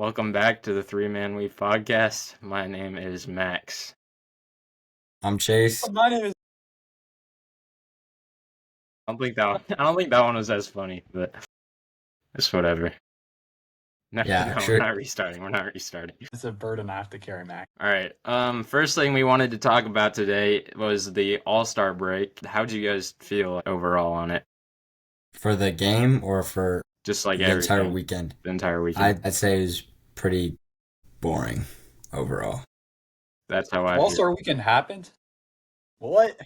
Welcome back to the Three Man Weave podcast. My name is Max. I'm Chase. My name is. I don't think that one was as funny, but it's whatever. No, Yeah, no, sure. We're not restarting. It's a burden I have to carry, Max. All right. First thing we wanted to talk about today was the All-Star break. How'd you guys feel overall on it? For the game or for Just like the entire everything. weekend? The entire weekend. I'd say it was pretty boring overall. That's how I All-Star feel. Weekend happened? What?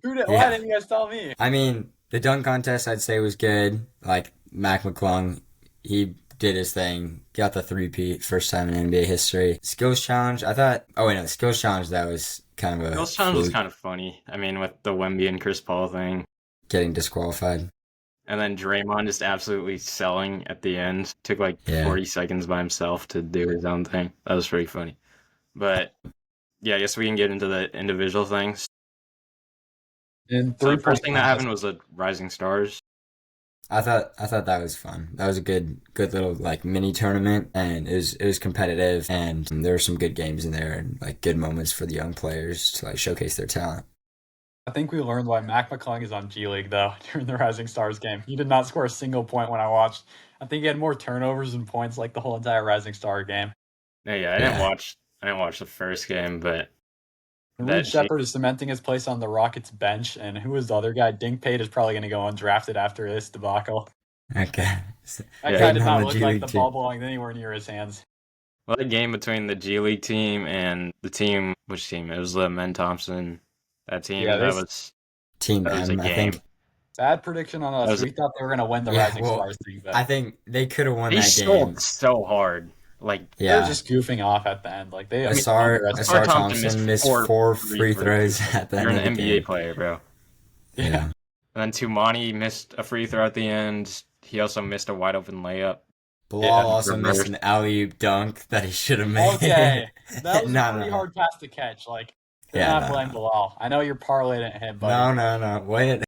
Why Yeah. didn't you guys tell me? I mean, the dunk contest I'd say was good. Like Mac McClung, he did his thing, got the three-peat, first time in NBA history. Skills challenge, I thought. Oh wait, no, the skills challenge that was kind of a Skills challenge was fluke, kind of funny. I mean, with the Wemby and Chris Paul thing. getting disqualified. And then Draymond just absolutely selling at the end. Took like Yeah. 40 seconds by himself to do his own thing. That was pretty funny. But yeah, I guess we can get into the individual things. And So the first thing that happened was the Rising Stars. I thought that was fun. That was a good little like mini tournament, and it was competitive, and there were some good games in there, and like good moments for the young players to like showcase their talent. I think we learned why Mac McClung is on G League, though, during the Rising Stars game. He did not score a single point when I watched. I think he had more turnovers than points like the whole entire Rising Star game. Yeah, I didn't watch the first game, but And That Reed Shepard is cementing his place on the Rockets bench, and who was the other guy? Dink Pate is probably going to go undrafted after this debacle. Okay. That Yeah. guy did On not the look G like League the team. ball belonged anywhere near his hands. well, the game between the G League team and the team, which team? It was the Men Thompson. That team, Yeah, that was Team a M, I game. think. Bad prediction on That us. was- We thought they were going to win the Yeah, Rising well, Stars thing, but I think they could have won They that stole game. so hard. Like they were Yeah. just goofing off at the end. Like they, Asar Asar Thompson missed four free throws at the You're end an of the NBA game. player, bro. Yeah. And then Tumani missed a free throw at the end. He also missed a wide open layup. Bilal Yeah, also missed reverse. an alley-oop dunk that he should have made. Okay, that was No, a pretty no. hard pass to catch. Like, do Yeah, not no, blame no. Bilal. I know you're parlaying at him, but No. Wait.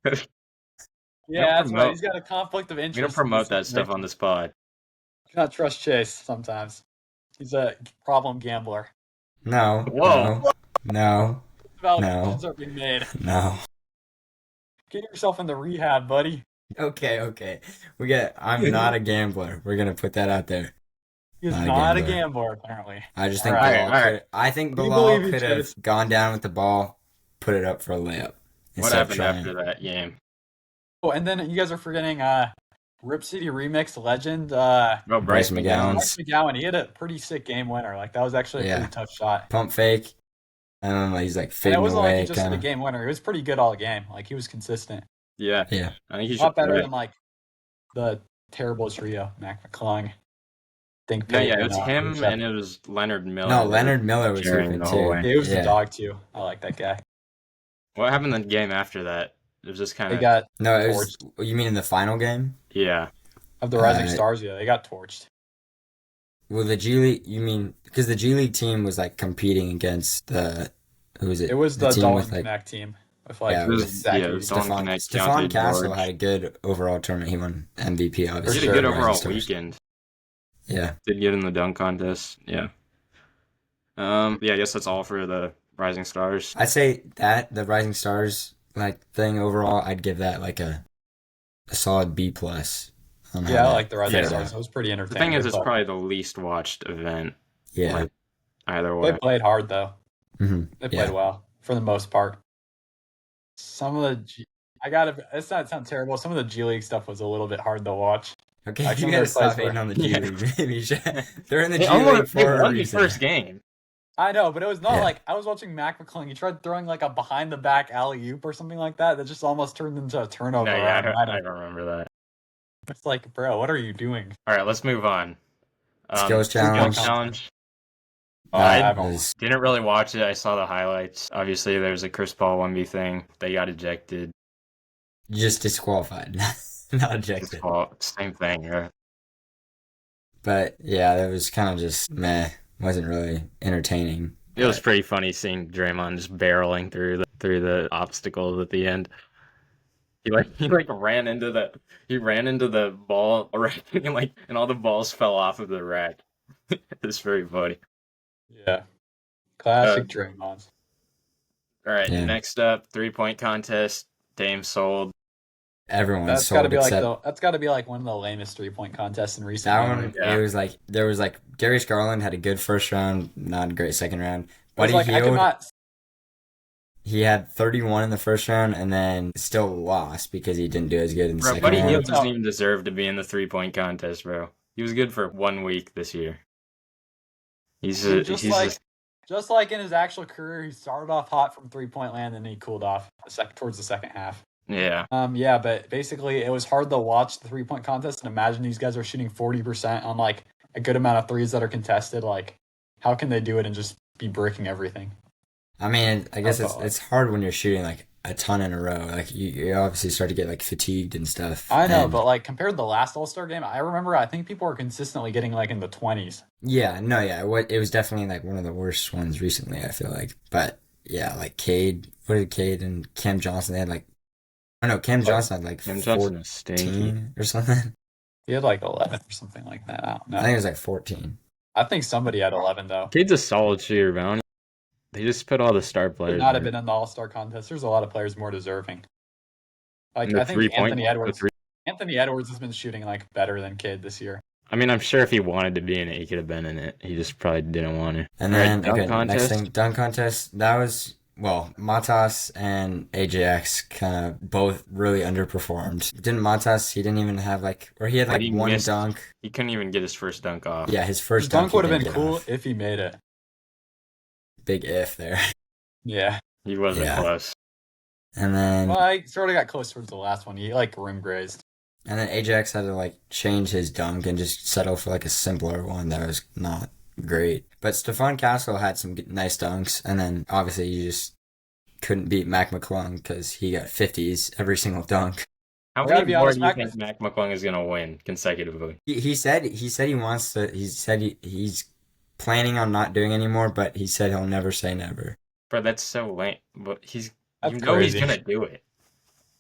yeah, that's promote- right. He's got a conflict of interest. We don't promote that stuff on this pod. You cannot trust Chase sometimes. He's a problem gambler. No. Whoa. No. Evaluations are being made. No. Get yourself into rehab, buddy. Okay. I'm not a gambler. We're gonna put that out there. He's Not a not a gambler. gambler, apparently. I just think All right, Bilal all right. could. I think We Bilal believe you, could have Chase. gone down with the ball, put it up for a layup. What instead of happened trying. after that game? Oh, and then you guys are forgetting Rip City Remix legend Oh, Bryce McGowan. Bryce McGowan. He had a pretty sick game winner. Like that was actually a Yeah. pretty tough shot. Pump fake. I don't know. He's like And it fading wasn't like away, he just hit kind a of. game winner. He was pretty good all game. Like he was consistent. Yeah, Yeah. I think he A should lot better play. than like the terrible trio, Mac McClung. Think No, yeah, it Payton, was him Rip and it was Leonard Miller. No, Leonard Miller was Carrying hooping the whole too. way. He was the Yeah. dog too. I like that guy. What happened in the game after that? It was just kind They of got No, it was. You mean in the final game? yeah. of the Rising Uh, Stars. Yeah, they got torched. Well, the G League. You mean because the G League team was like competing against the who was it? It was the team Dalton with like Connect team with like Yeah, it was- Zach yeah, it Edey. was Dalton Stephon. Connect, Stephon Keontae Castle George. had a good overall tournament. He won MVP, He obviously. did sure, a good Rising overall Stars. weekend. Yeah. Did get in the dunk contest. Yeah. Yeah, I guess that's all for the Rising Stars. I'd say that the Rising Stars like thing overall, I'd give that like a solid B plus. Yeah, I like the Rising Yeah. Stars. It was pretty The entertaining. thing is, it's but probably the least watched event. Yeah. Like, either they way. played hard though. hmm They played Yeah. well for the most part. Some of the it's not sound terrible. Some of the G League stuff was a little bit hard to watch. Okay, Like, you some of gotta their stop plays hating were- on the G Yeah. League, Misha. They're in the They G League almost for a won the reason. first game. I know, but it was not Yeah. like I was watching Mac McClung. He tried throwing like a behind the back alley oop or something like that. That just almost turned into a turnover. No, yeah, on him. I don't remember that. It's like, bro, what are you doing? All right, let's move on. Skills challenge. challenge. That I was Didn't really watch it. I saw the highlights. Obviously, there's a Chris Paul 1v thing. They got ejected. just disqualified, not Chris ejected. Paul, same thing. Yeah. But yeah, that was kind of just meh. Wasn't really entertaining. It was pretty funny seeing Draymond just barreling through the obstacles at the end. He ran into the ball rack and all the balls fell off of the rack. It's very funny. Yeah, Uh, classic Draymond. all right, Yeah. next up, 3-point contest. Dame sold. Everyone's That's got to sold be like except one of the lamest 3-point contests in recent that memory. one. Yeah. It was like there was like Darius Garland had a good first round, not a great second round. It was Buddy like I could Hield, not. he had 31 in the first round and then still lost because he didn't do as good in the Bro, second Buddy Hield round. doesn't even deserve to be in the 3-point contest, bro. He was good for 1 week this year. He's I mean, just just like in his actual career, he started off hot from 3-point land, and he cooled off towards the second half. yeah. Yeah, but basically, it was hard to watch the 3-point contest and imagine these guys are shooting 40% on like a good amount of threes that are contested. Like, how can they do it and just be breaking everything? I mean, I guess About, it's hard when you're shooting like a ton in a row. Like you obviously start to get like fatigued and stuff. I know, And but like compared to the last All-Star game, I think people were consistently getting like in the 20s. yeah, no, yeah, it was definitely like one of the worst ones recently, I feel like. But yeah, like Cade, what did Cade and Cam Johnson, they had like, I don't know, Cam Johnson had like Cam Johnson is stinky. 14 or something. He had like 11 or something like that. I don't know. I think it was like 14. I think somebody had 11 though. Cade's a solid shooter, but I don't- they just put all the star Would players not have in been in the All-Star contest. There's a lot of players more deserving. Like the I think 3-point. Anthony Edwards has been shooting like better than Kidd this year. I mean, I'm sure if he wanted to be in it, he could have been in it. He just probably didn't want to. And All right, then, dunk okay, next contest. thing, dunk contest. That was, well, Matas and AJX kind of both really underperformed. Didn't Matas, he didn't even have like, or he had But like he one missed- dunk. He couldn't even get his first dunk off. Yeah, his His first dunk he would have didn't been get cool off. if he made it. Big if there. Yeah. He wasn't Yeah. close. And then, Well, I sort of got close towards the last one. He like rim grazed. and then AJX had to like change his dunk and just settle for like a simpler one that was not great. But Stephon Castle had some nice dunks, and then obviously you just couldn't beat Mac McClung because he got 50s every single dunk. How I gotta many be more honest, do you Mac think Mac McClung is gonna win consecutively? He said he wants to. He said he's planning on not doing anymore, but he said he'll never say never. Bro, that's so lame. But That's he's crazy. gonna do it.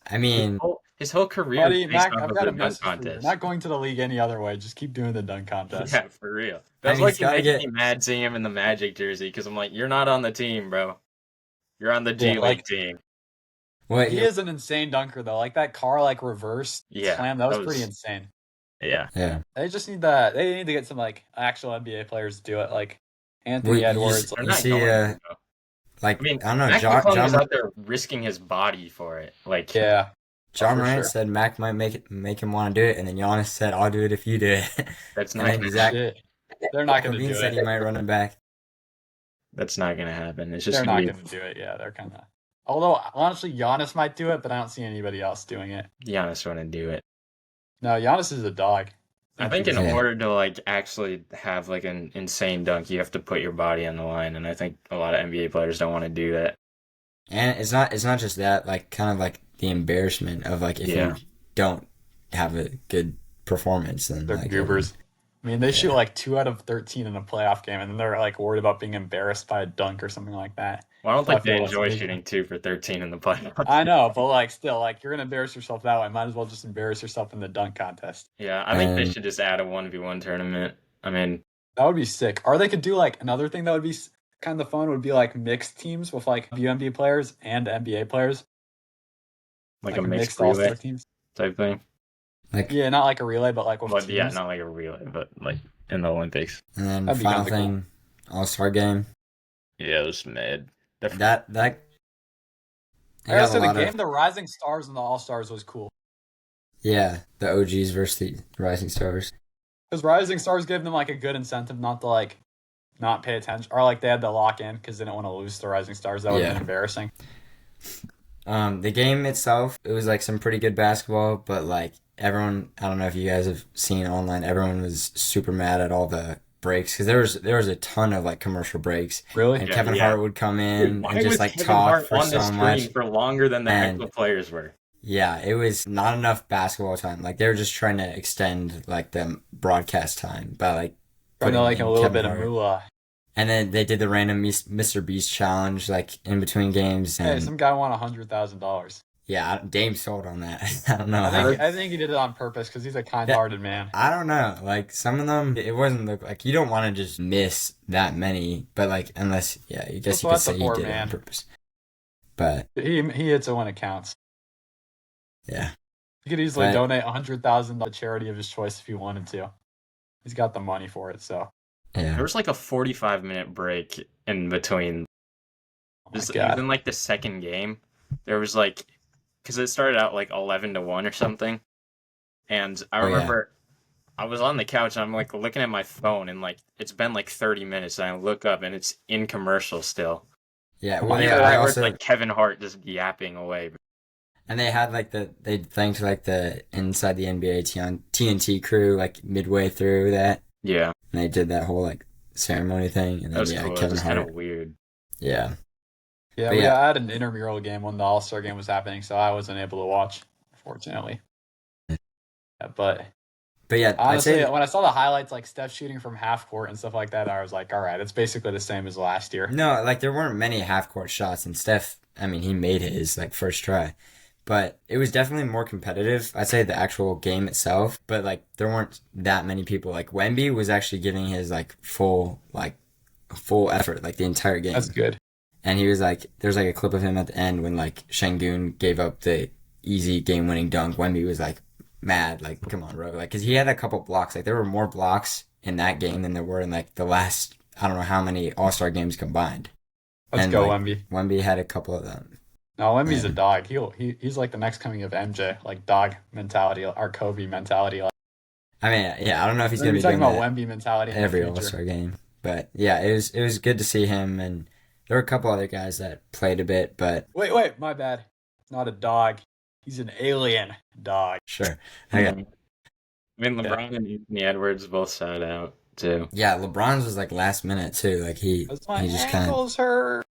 I mean, His whole career Buddy, is based Mac, off I've of got the a dunk message for you. You're contest. not going to the league any other way. Just keep doing the dunk contest. Yeah, for real. I That's mean, why he's he gotta makes get- me mad seeing him in the Magic jersey because I'm like, you're not on the team, bro. You're on the G Yeah, League like- team. what? He is an insane dunker though. Like that car like reverse Yeah, slam, that was that was- pretty insane. Yeah. Yeah. They just need that. They need to get some like actual NBA players to do it, like Anthony Well, you Edwards. They're You not see, going uh, to, bro. Like I mean, I don't know. Mac John McClung is John, out there risking his body for it. Like, Yeah, John for Morant sure. said Mac might make him want to do it, and then Giannis said, "I'll do it if you do it." that's And not then gonna, Zach Shit. They're not going to Levine do said he it. might run it back. that's not gonna happen. It's just They're gonna not going to do it. Yeah, they're kind of. Although honestly, Giannis might do it, but I don't see anybody else doing it. be Giannis want to do it. No, Giannis is a dog. I think in Yeah. order to like actually have like an insane dunk, you have to put your body on the line, and I think a lot of NBA players don't want to do that. And it's not just that, like kind of like the embarrassment of like if Yeah. you don't have a good performance, then They're like goobers. I mean, they shoot like 2 out of 13 in a playoff game, and then they're like worried about being embarrassed by a dunk or something like that. Well, I don't think I feel they that's enjoy amazing. shooting 2 for 13 in the playoffs. I know, but like still, like you're gonna embarrass yourself that way. Might as well just embarrass yourself in the dunk contest. Yeah, I think they And- should just add a 1v1 tournament. I mean, That would be sick. Or they could do like another thing that would be kind of fun would be like mixed teams with like WNBA players and NBA players, like a mixed all-star relay teams. type thing. like Yeah, not like a relay, but like with But teams. yeah, not like a relay, but like in the Olympics. and then That'd be final kinda cool. thing, All-Star game. Yeah, it was mad. That I it gotta got say a the lot game, of the Rising Stars and the All Stars was cool yeah, the OGs versus the Rising Stars. because Rising Stars gave them like a good incentive not to like not pay attention, or like they had to lock in because they didn't want to lose to the Rising Stars. That would have Yeah. been embarrassing. The game itself, it was like some pretty good basketball, but like everyone, I don't know if you guys have seen online, everyone was super mad at all the breaks because there was a ton of like commercial breaks, Really? and Yeah, Kevin yeah. Hart would come in Why and just was like Kevin talk Hart for on the so screen much. for longer than the And- actual players were? Yeah, it was not enough basketball time. Like they were just trying to extend like the broadcast time by like Trying to putting like in a little Kevin bit of Hart. moolah. And then they did the random Mr. Beast challenge like in between games, Hey, and some guy won $100,000. Yeah, Dame sold on that. I don't know I how. think I think he did it on purpose because he's a Yeah, kind-hearted man. I don't know. Like some of them, it wasn't look like you don't want to just miss that many, but like unless, yeah, I guess you Also, could that's a say he poor did it on man. purpose. But He hits it when it counts. yeah, He could easily but donate $100,000 to charity of his choice if he wanted to. He's got the money for it, so There yeah, was like a 45-minute break in between. oh my It was god. in like the second game. There was like, because it started out like 11-1 or something. And I oh yeah, remember I was on the couch and I'm like looking at my phone and like it's been like 30 minutes and I look up and it's in commercial still. yeah. Oh Well, my You yeah, know I that god. where it's also like Kevin Hart just yapping away. and they had like they thanked like the inside the NBA TNT crew like midway through that, Yeah, and they did that whole like ceremony thing, and that then was yeah, cool. It was Kevin just kind of Hart, weird. yeah, Yeah, but yeah, I had an intramural game when the All-Star game was happening, so I wasn't able to watch, fortunately. Yeah, but but yeah, I'd honestly, say when I saw the highlights, like Steph shooting from half court and stuff like that, I was like, all right, it's basically the same as last year. no, like there weren't many half court shots, and Steph, I mean, he made his like first try, but it was definitely more competitive. I'd say the actual game itself, but like there weren't that many people. Like Wemby was actually giving his like full effort like the entire That's game. good. And he was like, there's like a clip of him at the end when like Şengün gave up the easy game winning dunk. Wemby was like mad, like, come on, bro. Like, cause he had a couple blocks. Like, there were more blocks in that game than there were in like the last, I don't know how many All Star games combined. Let's And go, like, Wemby. Wemby had a couple of them. No, Wemby's a And dog. He's like the next coming of MJ, like dog mentality, or Kobe mentality. Like, I mean, yeah, I don't know if he's we're going gonna to be be talking doing about that Wemby mentality in the every All future. Star game. But yeah, it was good to see him. And there were a couple other guys that played a bit, but Wait, my bad. Not a dog. He's an alien dog. sure. Okay. Mhm. I mean, Yeah, LeBron and Anthony Edwards both sat out too. Yeah, LeBron's was like last minute too. Like because my he just kind of ankles hurt.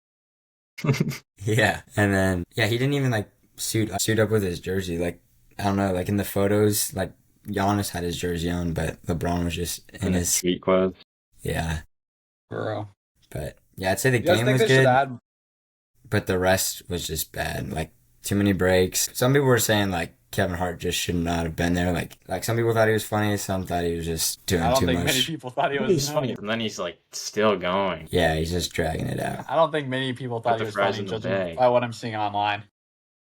yeah, and then yeah, he didn't even like suit up with his jersey. Like I don't know, like in the photos, like Giannis had his jersey on, but LeBron was just in In his his street clothes. yeah. Bro, But yeah, I'd say the you guys game think was they should good, add? but the rest was just bad. Like too many breaks. Some people were saying like Kevin Hart just should not have been there. Like some people thought he was funny, some thought he was just I doing don't too think many much. people thought he was He's funny, and then he's like still going. Yeah, he's just dragging it out. I don't think many people Put thought the he was fries funny, in the judging bag. by what I'm seeing online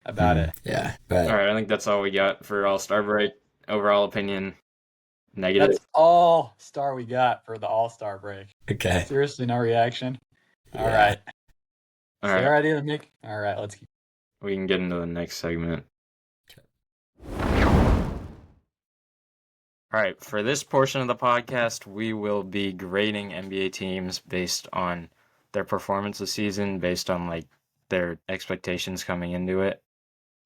about it. Yeah, All but right, I think that's all we got for All Star break. Overall opinion negative. That's all star we got for the All-Star break. okay. Seriously, no reaction. All Yeah. right. All Fair right, idea, Nick. All right, let's keep. we can get into the next segment. All right, for this portion of the podcast, we will be grading NBA teams based on their performance this season, based on like their expectations coming into it.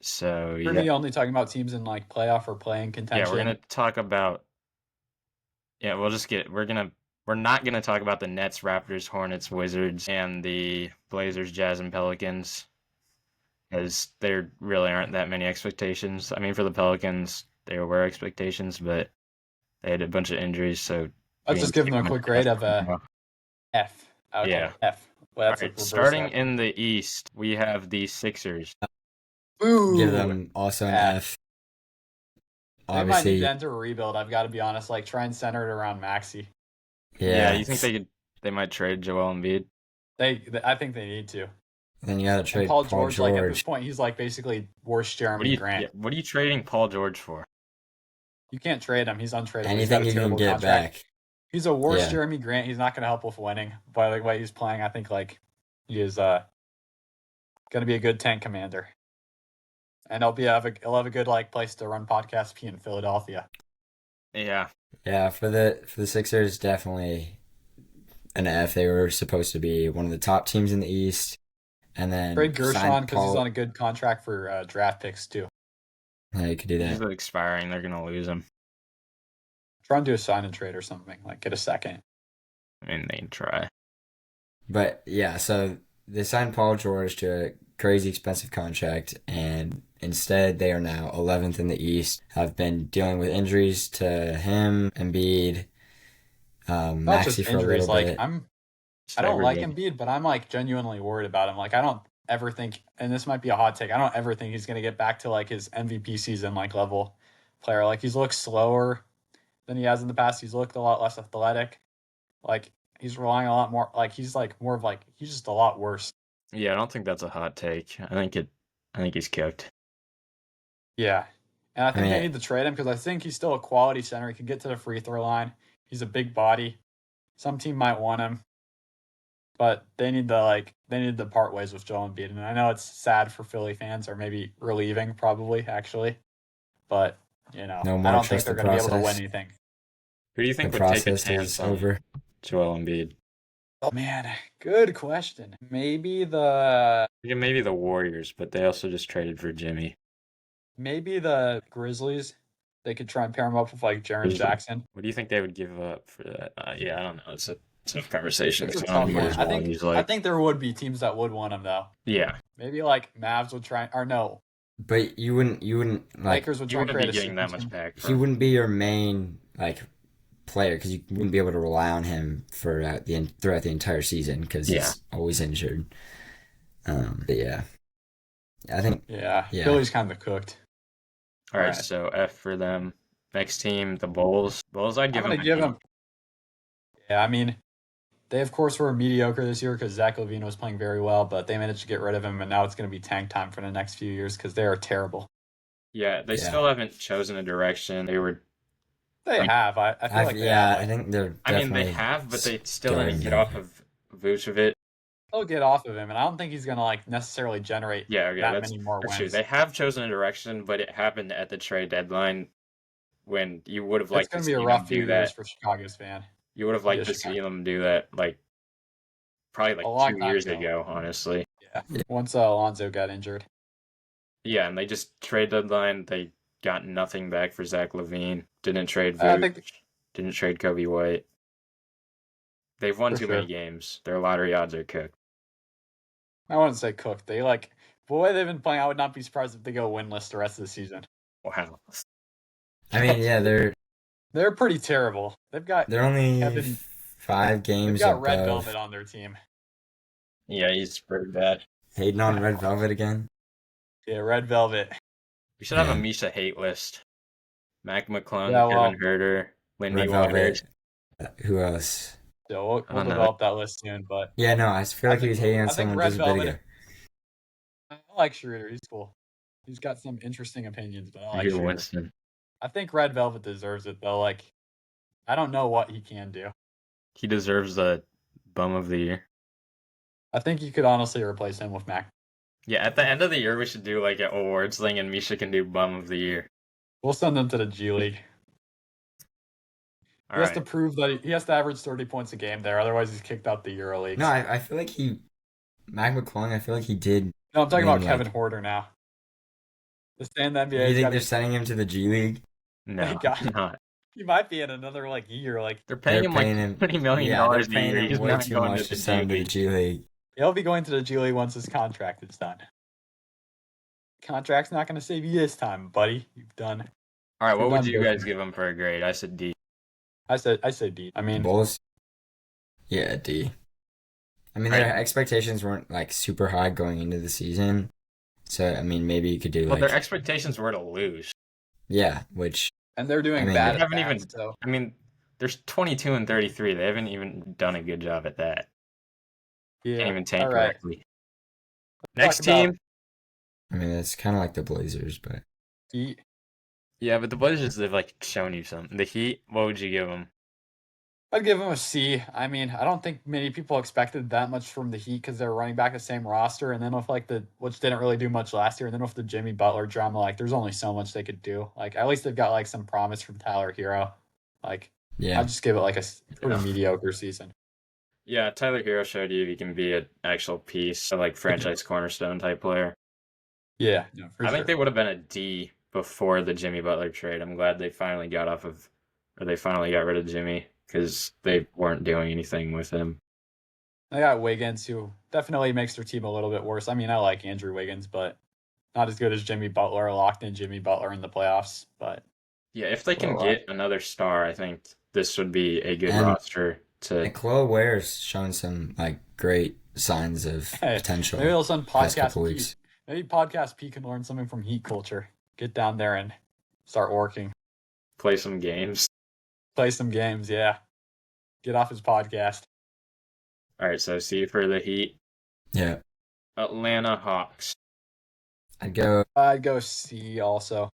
So For yeah, me, only talking about teams in like playoff or playing yeah, contention. we're gonna talk about. Yeah, we're not gonna talk about the Nets, Raptors, Hornets, Wizards, and the Blazers, Jazz, and Pelicans, as there really aren't that many expectations. I mean, for the Pelicans, there were expectations, but they had a bunch of injuries, so Let's just give them a quick grade of a F. Okay, Yeah. F. Well, All that's a right, reverse starting F. in the East, we have the Sixers. Give Boo. them also an F. F. They might need Obviously, to enter a rebuild. I've got to be honest. Like try and center it around Maxi. Yeah, yeah. you think they might trade Joel Embiid? I think they need to. Then you gotta And trade Paul Paul George, like at this George. point, he's like basically worse Jeremy Grant. What are you trading Paul George for? You can't trade him. He's untradeable. He's Anything got a you can terrible get contract. back. He's a worse Yeah. Jeremy Grant. He's not going to help with winning. By the way he's playing, I think like he is going to be a good tank commander, and he'll have a good like place to run podcast P in Philadelphia. Yeah, Yeah, for the Sixers, definitely an F. They were supposed to be one of the top teams in the East, and then Trade Gershon signed because he's Paul. on a good contract for draft picks too. Yeah, you could do he's that. expiring. They're gonna lose him. Try and do a sign and trade or something. Like get a second. I mean, they can try. But yeah, so they signed Paul George to a crazy expensive contract, and instead they are now 11th in the East. Have been dealing with injuries to him, Embiid, Not Maxey just for a injuries. little Like bit. I don't like Everybody. Embiid, but I'm like genuinely worried about him. Like I don't ever think, and this might be a hot take, I don't ever think he's going to get back to like his MVP season like level player. Like he's looked slower than he has in the past. He's looked a lot less athletic. Like he's relying a lot more. Like he's like more of like he's just a lot worse. Yeah, I don't think that's a hot take. I think he's cooked. Yeah, and I think mean, they need to trade him because I think he's still a quality center. He can get to the free throw line. He's a big body. Some team might want him, but they need to part ways with Joel Embiid. And I know it's sad for Philly fans, or maybe relieving, probably actually, but No I more don't think trust they're the going to be able to win process. anything. Who do you The think would take a process chance is on over. Joel Embiid? Oh man, good question. Maybe the Maybe the Warriors, but they also just traded for Jimmy. Grizzlies. They could try and pair him up with like Jaren Grizzlies. Jackson. What do you think they would give up for that? Yeah, I don't know. It's a tough conversation. It's a I don't tough know what one. his I value's think like. there would be teams that would want him though. Yeah, Maybe like Mavs would try, or no, But you wouldn't like Lakers would you try and wouldn't create be a getting super that much team. back he from. wouldn't be your main like player because you wouldn't be able to rely on him for throughout the entire season because Yeah. he's always injured. But yeah, I think Yeah, Yeah. Philly's kind of cooked. All right, Alright. so F for them. Next team, the Bulls. Bulls, I'd give I'm them gonna an give E. him. Yeah, I mean, they of course were mediocre this year because Zach LaVine was playing very well, but they managed to get rid of him, and now it's going to be tank time for the next few years because they are terrible. Yeah, they Yeah. still haven't chosen a direction. They were. They Like- have. I feel like they have. I think they're. I mean, they definitely have, but they still going didn't get there. off of Vucevic. They'll get off of him, and I don't think he's going to like necessarily generate Yeah, okay, that that's many more true. wins. They have chosen a direction, but it happened at the trade deadline when you would have It's liked to going to see be a them rough do few years that. for Chicago's fan. You would have Yeah, liked to see them do that, like probably like A long 2 time years ago. ago, honestly. Yeah. Once Alonzo got injured. Yeah, and they just trade deadline. They got nothing back for Zach LaVine. Didn't trade I Vooch. think Didn't trade Kobe White. They've won For too many sure. games. Their lottery odds are cooked. I wouldn't say cooked. They like the way they've been playing. I would not be surprised if they go winless the rest of the season. Wow. I mean, yeah, They're pretty terrible. they're only Kevin- 5 They've games got Red above. Velvet on their team. Yeah, he's pretty bad. Hating on Red Velvet again. Yeah, Red Velvet. We should have a Yeah. Misha hate list. Mac McClung, Yeah, well, Kevin Herter, Lindy Red Waters. Velvet. Who else? So we'll I don't know. develop that list soon. But Yeah, no, I feel like he was hating on I think someone Red just a bit Velvet- ago. I like Schroeder. He's cool. He's got some interesting opinions, but I like You're Schroeder. Winston. I think Red Velvet deserves it though. Like, I don't know what he can do. He deserves the bum of the year. I think you could honestly replace him with Mac. Yeah, at the end of the year, we should do like an awards thing, and Misha can do bum of the year. We'll send him to the G League. All He has right. to prove that he has to average 30 points a game there. Otherwise, he's kicked out the EuroLeague. No, I feel like Mac McClung, I feel like he did. No, I'm talking I about mean, Kevin Horter now. The stand the NBA. You think they're sending him to the G League? No, Thank God. not. He might be in another like year. Like They're paying him like $20 million yeah, they're a paying year. him He's way not too going much to to the send him to the G G League. he'll be going to the G League once his contract is done. Contract's not going to save you this time, buddy. You've done. All right, what You're would done, you bro. guys give him for a grade? I said D. I said D. I mean, Bulls? Yeah, D. I mean, their expectations weren't like super high going into the season. So, I mean, maybe you could do Well, like. their expectations were to lose. Yeah, which. and they're doing I mean, bad. They At haven't that, even- So I mean, there's 22 and 33. They haven't even done a good job at that. yeah. Can't even tank All right. correctly. Next talk about- team. I mean, it's kind of like the Blazers, but. Heat. Yeah, but the Blazers, they've like shown you something. The Heat, what would you give them? I'd give him a C. I mean, I don't think many people expected that much from the Heat because they're running back the same roster, and then with like which didn't really do much last year, and then with the Jimmy Butler drama, like there's only so much they could do. Like at least they've got like some promise from Tyler Hero. Like Yeah. I'd just give it like a pretty Yeah. mediocre season. Yeah, Tyler Hero showed you he can be an actual piece, a like franchise cornerstone type player. Yeah, no, for I sure. think they would have been a D before the Jimmy Butler trade. I'm glad they finally got rid of Jimmy because they weren't doing anything with him. They got Wiggins, who definitely makes their team a little bit worse. I mean, I like Andrew Wiggins, but not as good as Jimmy Butler. Locked in Jimmy Butler in the playoffs, but Yeah, if they can Well, get another star, I think this would be a good And- roster to. And Chloe Ware's shown some like great signs of Hey, potential. maybe they'll send Past podcast couple Pete. weeks. Maybe podcast Pete can learn something from Heat culture. Get down there and start working. Play some games. Play some games, yeah. Get off his podcast. All right, so C for the Heat. Yeah, Atlanta Hawks. I'd go I'd go C also.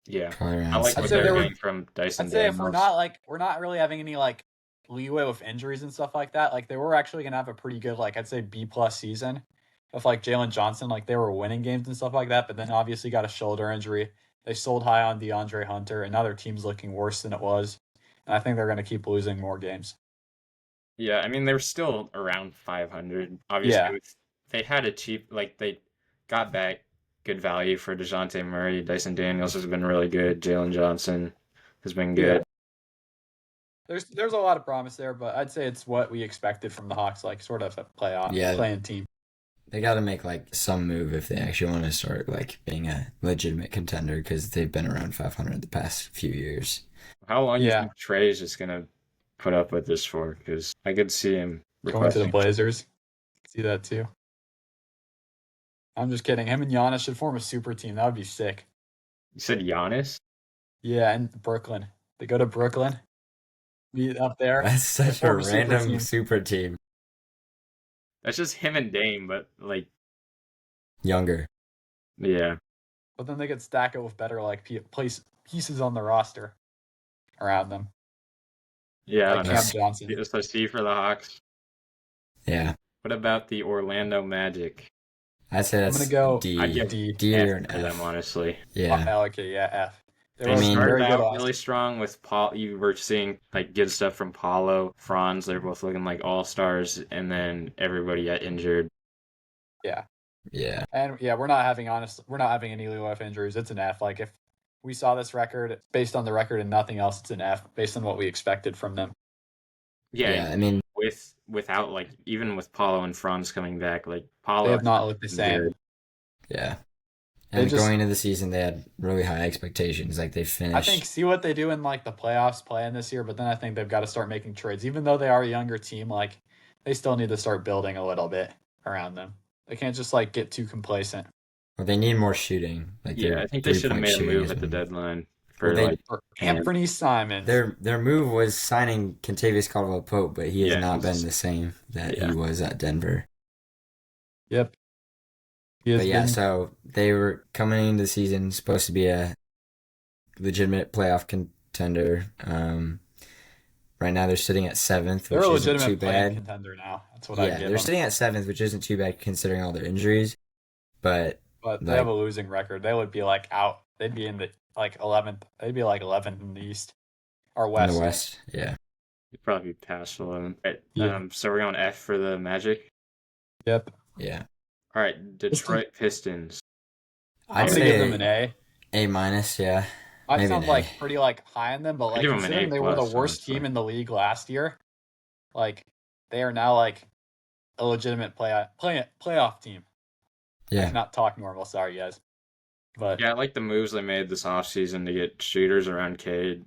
Yeah, probably I around like I'd what say they're seven. there were. getting from Dyson I'd say if Daniels. we're not really having any like leeway with injuries and stuff like that. Like they were actually gonna have a pretty good like I'd say B plus season. With like Jalen Johnson, like they were winning games and stuff like that, but then obviously got a shoulder injury. They sold high on DeAndre Hunter, and now their team's looking worse than it was. And I think they're gonna keep losing more games. Yeah, I mean they're still around 500. Obviously, Yeah, they had a cheap they got back good value for DeJounte Murray. Dyson Daniels has been really good. Jalen Johnson has been yeah. good. There's a lot of promise there, but I'd say it's what we expected from the Hawks, like sort of a Yeah, playing team. they got to make like some move if they actually want to start like being a legitimate contender because they've been around 500 the past few years. How long do you Yeah, think Trey is just gonna put up with this for? Because I could see him going to the requesting. Blazers. See that too. I'm just kidding. Him and Giannis should form a super team. That would be sick. You said Giannis? Yeah, and Brooklyn. They go to Brooklyn, meet up there. That's They such a form a super random team. super team. That's just him and Dame, but Younger. yeah. But then they could stack it with better like pieces on the roster around them, Yeah, I like don't Cam That's- know. Johnson. So C for the Hawks. Yeah, What about the Orlando Magic? I'd say I'm that's gonna go D. I'd give D. Or an for them, F. honestly. Yeah, Okay, yeah, F. They They were mean- started very good out last really strong with Paul. You were seeing like good stuff from Paulo, Franz. They're both looking like all stars, and then everybody got injured. Yeah. yeah. And yeah, we're not having any Lou F injuries. It's an F. Like if we saw this record based on the record and nothing else, it's an F based on what we expected from them. Yeah, I mean, without like even with Paulo and Franz coming back, like Paulo They have not has looked the been same. good. yeah. They And just- going into the season, they had really high expectations. Like they I finished. think see what they do in like the playoffs playing this year, but then I think they've got to start making trades. Even though they are a younger team, like they still need to start building a little bit around them. They can't just like get too complacent. Well, they need more shooting. Like Yeah, their I think they should have 3-point made a shooting move has at the been- deadline for Well, they- like Or And- Anthony Simons. Their move was signing Kentavious Caldwell-Pope, but he has Yeah, not he's- been the same that yeah. he was at Denver. Yep. He has But yeah, been- so they were coming into the season supposed to be a legitimate playoff contender. Right now they're sitting at seventh, they're which a isn't too legitimate playing bad. contender now. That's what I Yeah, give they're them. sitting at seventh, which isn't too bad considering all their injuries. But But they like- have a losing record. They would be like out. They'd be in the like 11th. They'd be like 11th in the East or in West. the West, yeah. you'd probably be past 11. Right, Yeah. so we're going F for the Magic. Yep. Yeah. All right, Detroit Pistons. I'd I'm gonna say give them an A. A minus, yeah. I maybe sound an A. like pretty like high on them, but like give 'em an considering A they were the plus, worst honestly. team in the league last year, like they are now like a legitimate playoff team. I Yeah. cannot talk normal. Sorry, guys. But Yeah, I like the moves they made this offseason to get shooters around Cade.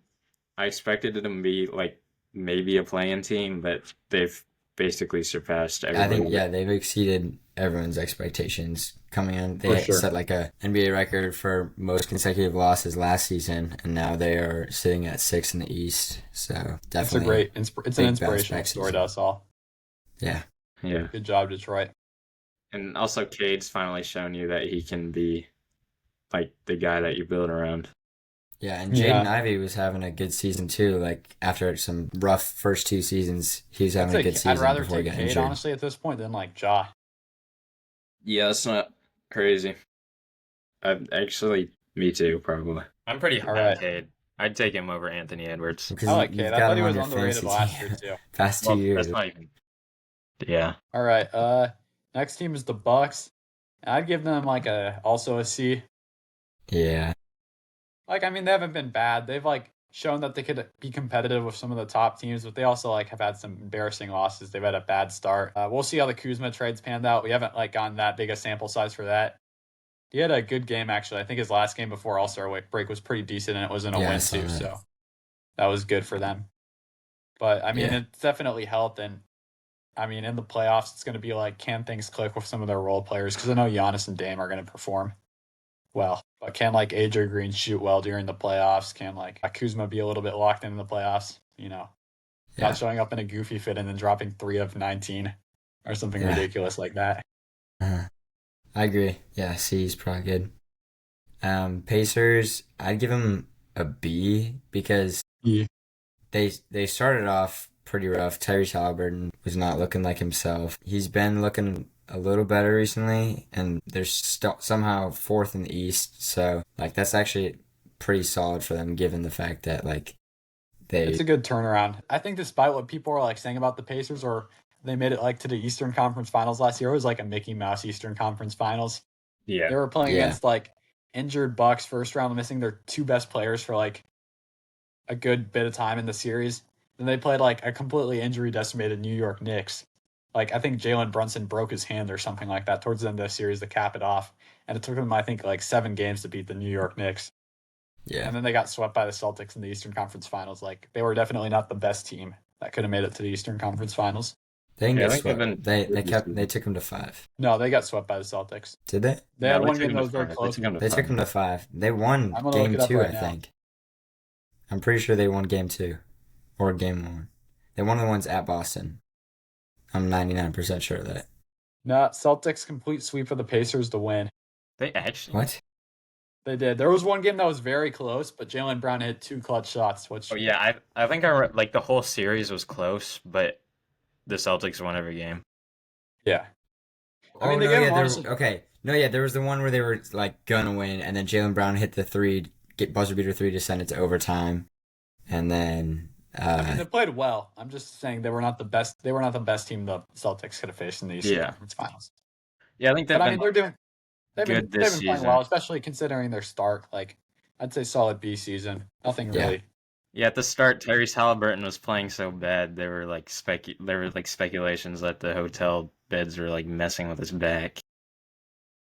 I expected them to be like maybe a playing team, but they've basically surpassed I everybody. think they've exceeded everyone's expectations coming in. For They sure. set like a NBA record for most consecutive losses last season, and now they are sitting at 6th in the East. So it's a definitely, great, it's an big bounce inspirational back story season. to us all. yeah, Yeah. Good job, Detroit. And also Cade's finally shown you that he can be like the guy that you build around. yeah. And Yeah. Jaden Ivey was having a good season too. Like after some rough first 2 seasons, he was having a good I'd season rather before he take got Cade injured. honestly at this point than like Ja. Yeah, that's not crazy. Me too, probably. I'm pretty high All on right. Cade. I'd take him over Anthony Edwards. Because I like you've Cade. got I thought him he on was your underrated fantasy last team year too. past 2 Well, years. that's not even. Yeah. All right. Next team is the Bucks. I'd give them like also a C. Yeah, Like I mean, they haven't been bad. They've like shown that they could be competitive with some of the top teams, but they also like have had some embarrassing losses. They've had a bad start. We'll see how the Kuzma trades panned out. We haven't like gotten that big a sample size for that. He had a good game actually. I think his last game before All-Star break was pretty decent, and it was in a Yeah, I win saw too. that. So that was good for them. But I mean, Yeah. it's definitely helped, and I mean, in the playoffs, it's going to be like, can things click with some of their role players? Because I know Giannis and Dame are going to perform well, but can like AJ Green shoot well during the playoffs? Can like Kuzma be a little bit locked in the playoffs? Not Yeah. showing up in a goofy fit and then dropping 3 of 19 or something Yeah. ridiculous like that. I agree. Yeah, C is probably good. Pacers, I'd give them a B because Yeah. they started off pretty rough. Tyrese Halliburton was not looking like himself. He's been looking a little better recently, and they're somehow fourth in the East. So like that's actually pretty solid for them, given the fact that like It's they a good turnaround. I think despite what people are like saying about the Pacers, or they made it like to the Eastern Conference Finals last year, it was like a Mickey Mouse Eastern Conference Finals. Yeah. They were playing yeah against like injured Bucks first round, missing their two best players for like a good bit of time in the series. Then they played like a completely injury decimated New York Knicks. Like I think Jalen Brunson broke his hand or something like that towards the end of the series to cap it off. And it took them, I think, like 7 games to beat the New York Knicks. yeah And then they got swept by the Celtics in the Eastern Conference Finals. Like they were definitely not the best team that could have made it to the Eastern Conference Finals. they didn't Yeah, I get think they've swept. been They good this kept they season. took them to 5. No, they got swept by the Celtics. Did they? They No, had they one took game him that to was very 5. They close. took him to They took 5. them to 5. They won I'm gonna look game it up 2, right I now. think. I'm pretty sure they won game 2 or game 1. They won the ones at Boston. I'm 99% sure of that. No, Celtics complete sweep of the Pacers to win. They actually. What? They did. There was one game that was very close, but Jalen Brown hit 2 clutch shots, which Oh yeah, I think like the whole series was close, but the Celtics won every game. yeah. I Oh mean, they no, gave yeah, him honestly. okay. No, yeah, there was the one where they were like gonna win, and then Jalen Brown hit the three, get buzzer beater three to send it to overtime, and then I mean, they played well. I'm just saying they were not the best. They were not the best team the Celtics could have faced in the Eastern Yeah. Conference Finals. Yeah, I think But they've I been mean, they're doing. They've been good they've this been playing season. well, especially considering their start. Like, I'd say solid B season. Nothing yeah, really. Yeah, at the start, Tyrese Halliburton was playing so bad. There were like speculations that the hotel beds were like messing with his back.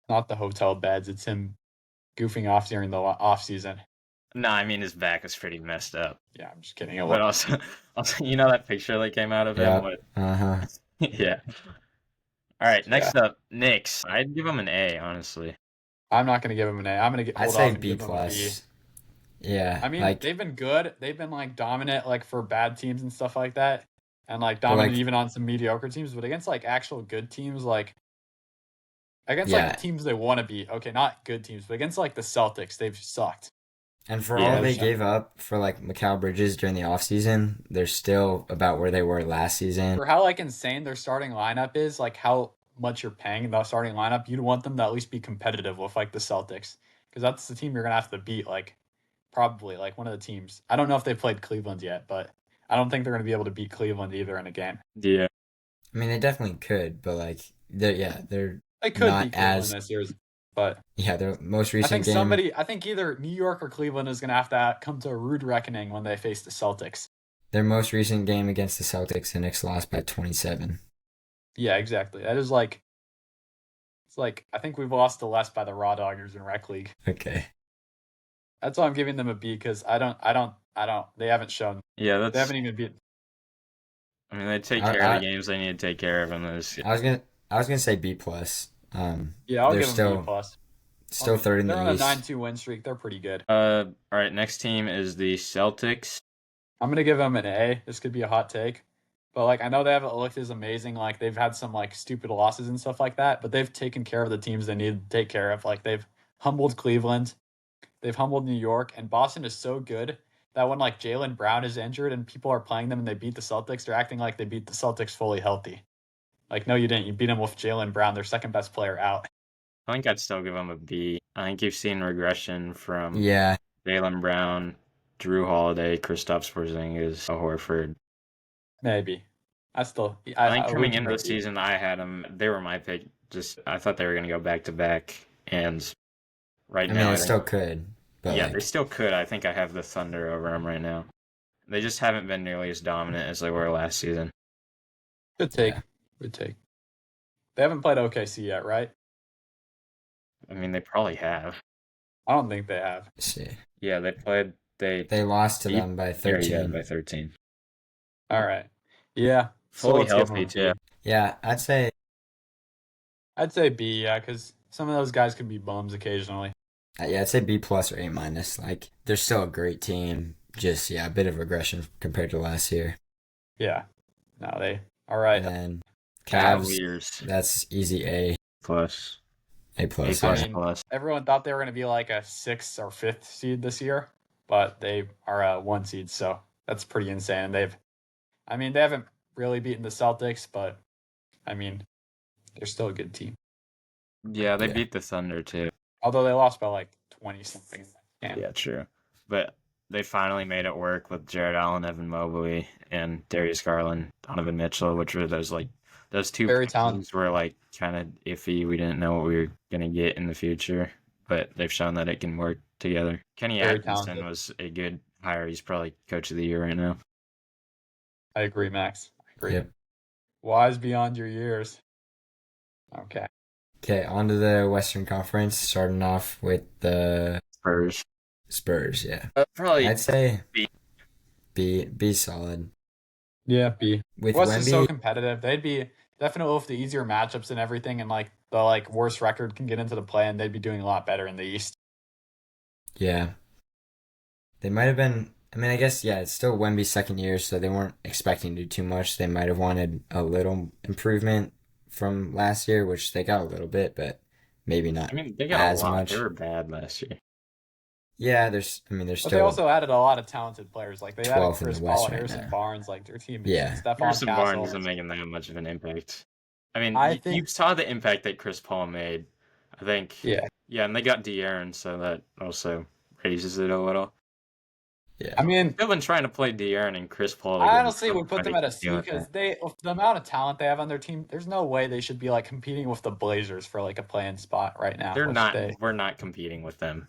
Not the hotel beds. It's him goofing off during the off season. No, I mean his back was pretty messed up. Yeah, I'm just kidding. It But looked. also, also, you know that picture that came out of him? yeah, What? uh-huh. Yeah. All right, Yeah, next up, Knicks. I'd give him an A, honestly. I'm not gonna give him an A. I'm gonna I'd hold say off and B give him a B. plus. Yeah, I mean, like, they've been good. They've been like dominant, like for bad teams and stuff like that, and like but dominant like, even on some mediocre teams. But against like actual good teams, like against like yeah, teams they want to beat. Okay, not good teams, but against like the Celtics, they've sucked. and for all Yeah. they They've shown gave up for like Mikal Bridges during the offseason, they're still about where they were last season. for how like insane their starting lineup is, like how much you're paying the starting lineup. You'd want them to at least be competitive with like the Celtics, because that's the team you're gonna have to beat. Like probably like one of the teams. I don't know if they played Cleveland yet, but I don't think they're gonna be able to beat Cleveland either in a game. Yeah. I mean, they definitely could, but like, they're They could not beat Cleveland as this year, but their most I recent think game. I think either New York or Cleveland is going to have to come to a rude reckoning when they face the Celtics. Their most recent game against the Celtics, the Knicks lost by 27. Yeah, exactly. That is like, it's like, I think we've lost to less by the Raw Doggers in Rec League. Okay. That's why I'm giving them a B, because they haven't shown, Yeah, they that's. haven't even beat. I mean, they take I, care of the I, games they need to take care of in this. I was gonna say B plus. Yeah, I'll They're give them B still plus. third in They're on the a East. 9-2 win streak. They're pretty good. All right, next team is the Celtics. I'm going to give them an A. This could be a hot take. But like I know they haven't looked as amazing. Like they've had some like stupid losses and stuff like that, but they've taken care of the teams they need to take care of. Like they've humbled Cleveland, they've humbled New York, and Boston is so good that when like Jalen Brown is injured and people are playing them and they beat the Celtics, they're acting like they beat the Celtics fully healthy. Like no, you didn't. You beat them with Jalen Brown, their second best player out. I think I'd still give them a B. I think you've seen regression from Yeah, Jalen Brown, Drew Holiday, Kristaps Porzingis, Horford. Maybe. I think We coming can into the rate B. season, I had them. They were my pick. Just I thought they were going to go back to back, and right I mean, now, it I still think could, but yeah, they like, still could. I think I have the Thunder over them right now. They just haven't been nearly as dominant as they were last season. Good take. yeah, Good take. They haven't played OKC yet, right? I mean, they probably have. I don't think they have. let's see. Yeah, they played. They lost to them by Yeah, 13. by 13. All right. Yeah. So Fully let's give them healthy a B. too. Yeah, I'd say B, yeah, because some of those guys could be bums occasionally. I'd say B plus or A minus. Like they're still a great team. Just yeah, a bit of regression compared to last year. Yeah. No, they all And right. then Cavs, Cavaliers that's easy A, plus A A plus. I plus Yeah, mean, plus. everyone thought they were going to be like a 6th or 5th seed this year, but they are a 1 seed, so that's pretty insane. They haven't really beaten the Celtics, but I mean, they're still a good team. Yeah, they yeah, beat the Thunder too. Although they lost by like 20 something. Yeah, true. But they finally made it work with Jared Allen, Evan Mobley, and Darius Garland, Donovan Mitchell, which were those two Very talented. pieces were like kind of iffy. We didn't know what we were gonna get in the future, but they've shown that it can work together. Kenny Very Atkinson talented. was a good hire. He's probably coach of the year right now. I agree, Max. I agree. yep. Wise beyond your years. Okay. Okay, on to the Western Conference. Starting off with the Spurs. Spurs. Yeah, Probably I'd say B. B solid Yeah, B. with West is so Wemby. competitive. They'd be definitely with the easier matchups and everything, and like the like worst record can get into the play, and they'd be doing a lot better in the East. Yeah, they might have been. I mean, I guess yeah, it's still Wemby's second year, so they weren't expecting to do too much. They might have wanted a little improvement from last year, which they got a little bit, but maybe not I mean, they got a as lot. They much. were bad last year. Yeah, there's But they still also added a lot of talented players. Like they added 12th in Chris the Paul, West right Harrison now. Barnes. Like their team is Yeah, Stephon Harrison Barnes Castle. isn't making that much of an impact. I mean, I you think, saw the impact that Chris Paul made. I think, yeah. yeah, and they got De'Aaron, so that also raises it a little. I yeah, mean, Still been trying to play De'Aaron and Chris Paul I together. honestly I would don't know put how them they at a keep C doing because that. they, with the amount of talent they have on their team, there's no way they should be like competing with the Blazers for like a playing spot right now. They're If not. they We're not competing with them.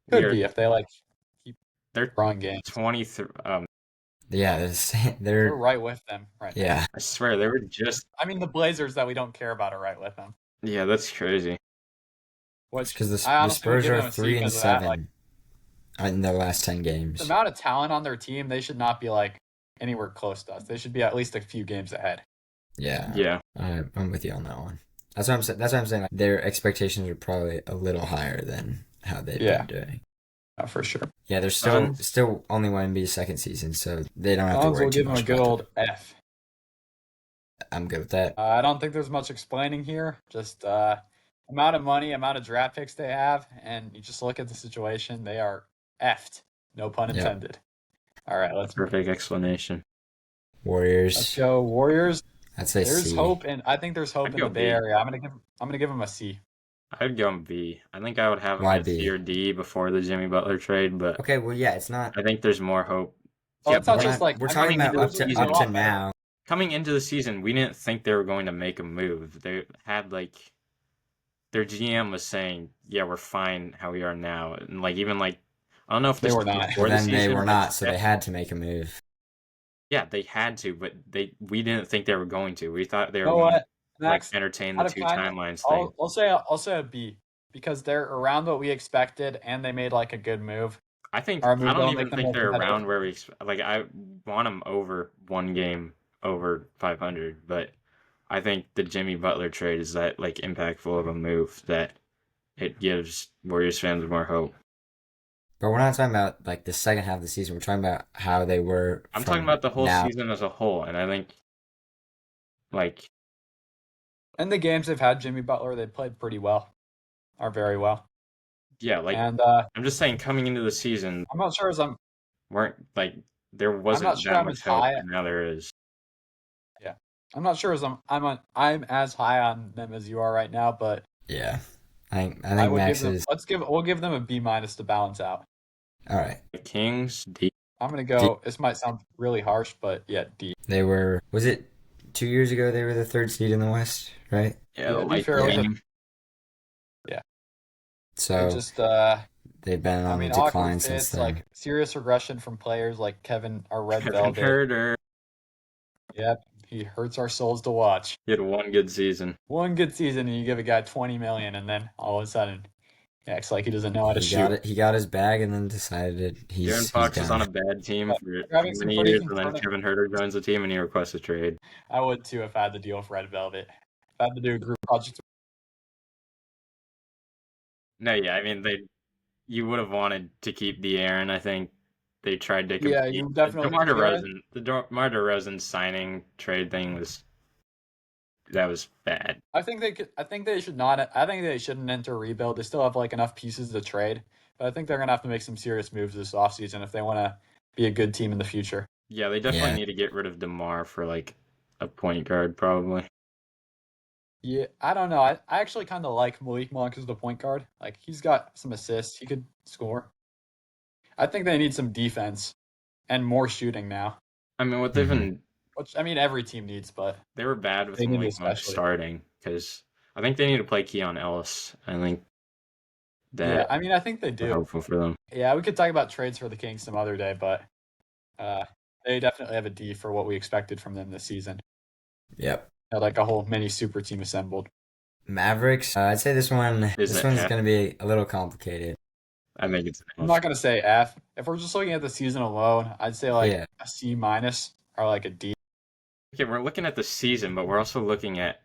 We could are. be, if they like keep They're drawing games, 23. yeah. we're They're right with them right now. yeah. I swear they were just. I mean, the Blazers that we don't care about are right with them. Yeah, that's crazy. It's Which because I the honestly would Spurs give are them a C three and because of that. Like seven in their last 10 the games. amount of talent on their team, they should not be like anywhere close to us. They should be at least a few games ahead. Yeah, Yeah, I'm with you on that one. That's what I'm saying. That's what I'm saying. Like, their expectations are probably a little higher than how they've Yeah, been doing. for sure. Yeah, they're Suns. still only Wemby's second season, so they don't have to Suns worry will too give them a much good about old them. F. I'm good with that. I don't think there's much explaining here. Just amount of money, amount of draft picks they have, and you just look at the situation. They are effed. No pun Yep. intended. All right, Perfect explanation. let's Warriors. go Warriors. I'd say There's C. hope, and I think there's hope I'd in go the Bay B. Area. I'm gonna give them a C. I'd go B. I think I would have them Why at C B? or D before the Jimmy Butler trade, but Okay, well, yeah, it's not. I think there's more hope. Oh, Yeah, it's not but We're just not. like We're I mean, talking coming the about into the up Blazers to would be a up season, to lot better. now. coming into the season, we didn't think they were going to make a move. They had like their GM was saying, "Yeah, we're fine how we are now," and like even like I don't know if They this were was not. Well, before the then they season, were but not, so they had to make a move. yeah, they had to, but we didn't think they were going to. We thought they You were know going to what, like Max? entertain the Out of two kindness, timelines thing. I'll say a B because they're around what we expected, and they made like a good move. Our I move don't that'll make even them think more they're competitive. around where like. I want them over one game over 500, but I think the Jimmy Butler trade is that like impactful of a move that it gives Warriors fans more hope. But we're not talking about like the second half of the season. We're talking about how they were I'm talking from about the whole now. season as a whole, and I think like In the games they've had Jimmy Butler, they played pretty well, or very well. yeah, like And I'm just saying coming into the season I'm not sure as weren't like there I'm not wasn't sure that I'm much as hope, high. and now there is. Yeah, I'm not sure as I'm as high on them as you are right now, but Yeah, I I think would give Max them. is We'll give them a B minus to balance out. all right. The Kings, D. I'm gonna D, go. This might sound really harsh, but yeah, D. they were. Was it 2 years ago? They were the third seed in the West, right? Yeah, the Yeah, to be light fair, Yeah. team. yeah, they So just they've been I on the mean, awkward decline since fits, then. like serious regression from players like Kevin or Red Kevin Velvet. Herter. Yep, he hurts our souls to watch. He had one good season. One good season, and you give a guy 20 million, and then all of a sudden Yeah, it's like he doesn't know how to He shoot. got it. He got his bag and then decided De'Aaron he's Fox was on done. a bad team But for they're how having some many pretty years, and then concerning. Kevin Huerter joins the team and he requests a trade. I would too if I had to deal with Red Velvet. If I had to do a group project. No, yeah, I mean you would have wanted to keep De'Aaron. I think they tried to Yeah, compete. you The definitely. De'Aaron, DeMar DeRozan signing trade thing was bad. I think they could. I think they should not. I think they shouldn't enter a rebuild. They still have like enough pieces to trade, but I think they're gonna have to make some serious moves this offseason if they want to be a good team in the future. Yeah, they definitely Yeah. need to get rid of DeMar for like a point guard, probably. Yeah, I don't know. I actually kind of like Malik Monk as the point guard. Like he's got some assists. He could score. I think they need some defense and more shooting now, I mean, what they've been which I mean every team needs, but they were bad with they need it Malik Monk especially. starting because I think they need to play Keon Ellis. I think Yeah, that I mean I think they are do. helpful for them. Yeah, we could talk about trades for the Kings some other day, but uh, they definitely have a D for what we expected from them this season. Yep. Had like a whole mini super team assembled. Mavericks. I'd say this one's F? going to be a little complicated. I think it's I'm not gonna say F. If we're just looking at the season alone, I'd say like Yeah. a C minus or like a D. okay. We're looking at the season, but we're also looking at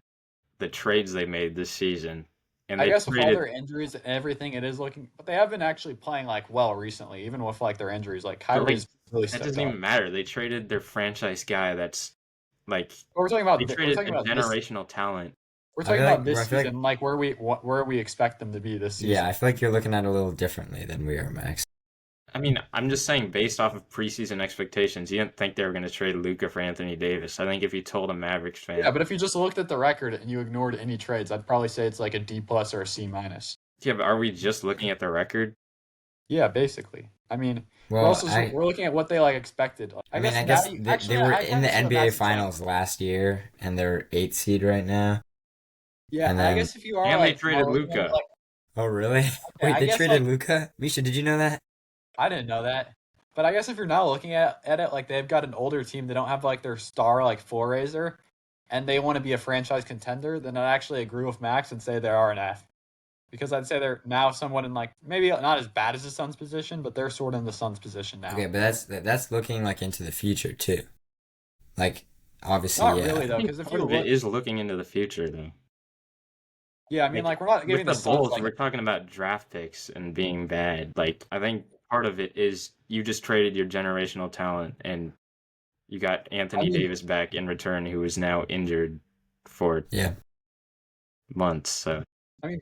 the trades they made this season, and I they guess with all traded. their injuries and everything, it is looking, but they have been actually playing like well recently, even with like their injuries. Like But like Kyrie's really that stepped doesn't up. even matter. They traded their franchise guy. That's like But they we're traded talking a about this. generational talent. We're I talking feel about like this I feel like season, like where we expect them to be this yeah, season. I feel like you're looking at it a little differently than we are, Max. I mean, I'm just saying, based off of preseason expectations, you didn't think they were going to trade Luka for Anthony Davis. I think if you told a Mavericks fan, Yeah, but if you just looked at the record and you ignored any trades, I'd probably say it's like a D plus or a C minus. yeah, but are we just looking at the record? Yeah, basically. I mean, Well, we're looking at what they like expected. I mean, I Now guess you they actually were I in kind the of see what NBA Max is saying. Finals last year, and they're 8th seed right now. Yeah, And and I then, guess if you are And they like traded more looking at it Luka. like oh really? okay, Wait, I they guess traded like Luca? Misha, did you know that? I didn't know that. But I guess if you're now looking at it like they've got an older team, they don't have like their star like floor raiser, and they want to be a franchise contender, then I'd actually agree with Max and say they are an F. Because I'd say they're now somewhat in like maybe not as bad as the Suns position, but they're sort of in the Suns position now. Okay, but that's looking like into the future too. Like obviously, Not yeah. really I though, think because if part you of it look, is looking into the future, though. yeah, I mean Like like we're not with giving the the Suns Bulls, like we're talking about draft picks and being bad. Like I think part of it is you just traded your generational talent and you got I Anthony mean Davis back in return, who is now injured for Yeah. months. So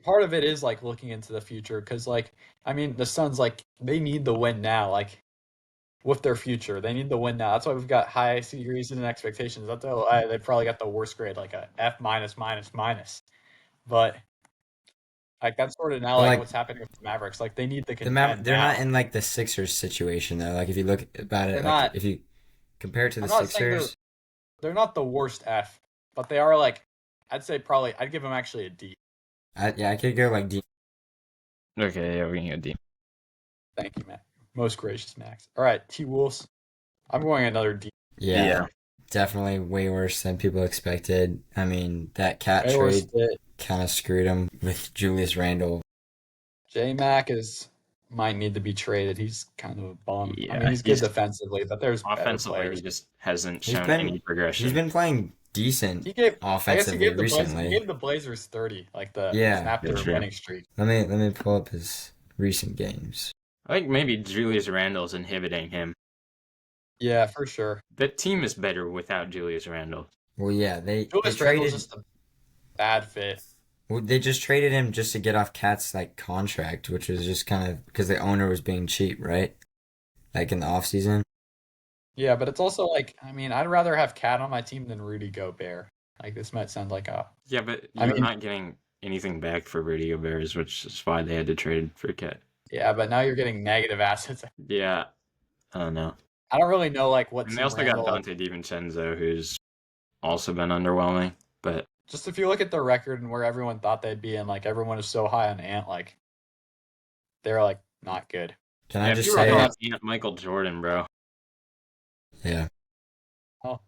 part of it is like looking into the future because like I mean the Suns like they need the win now like with their future they need the win now. That's why we've got high series and expectations. That's why they probably got the worst grade like a F minus minus minus. But like that's sort of now But like like what's happening with the Mavericks. Like they need to contend They're not now. in like the Sixers situation though. Like if you look about They're it, like not. if you compare it to the I'm not saying Sixers, they're not the worst F, but they are like I'd say probably I'd give them actually a D. I could go like D. okay, yeah, we can go deep. Thank you, Matt. Most gracious, Max. All right, T Wolves. I'm going another D. Yeah, definitely way worse than people expected. I mean, that cat Way worse trade fit. kind of screwed him with Julius Randle. J Mac might need to be traded. He's kind of a bum. I mean, Yeah, he's good he's defensively, but there's better offensively, he players. just hasn't He's shown any been he's progression. been playing decent He gave, I guess he offensively gave the Blazers, recently. 30, like the Yeah, snap That's their true. winning streak. let me pull up his recent games. I think maybe Julius Randle's inhibiting him. Yeah, for sure. That team is better without Julius Randle. Well, yeah, they Julius Randle's traded. just a bad fit. Well, they just traded him just to get off Cat's like contract, which was just kind of because the owner was being cheap, right? Like in the off season. Yeah, but it's also like, I mean, I'd rather have Cat on my team than Rudy Gobert. Like this might sound like a, Yeah, but I you're mean, not getting anything back for Rudy Gobert, which is why they had to trade for Cat. yeah, but now you're getting negative assets. Yeah, I don't know. I don't really know like what And they team also got Randall. Dante DiVincenzo, who's also been underwhelming. But Just if you look at their record and where everyone thought they'd be, and like everyone is so high on Ant, like they're like not good. Can yeah, I if just you were say, off Michael Jordan, bro. yeah, Oh,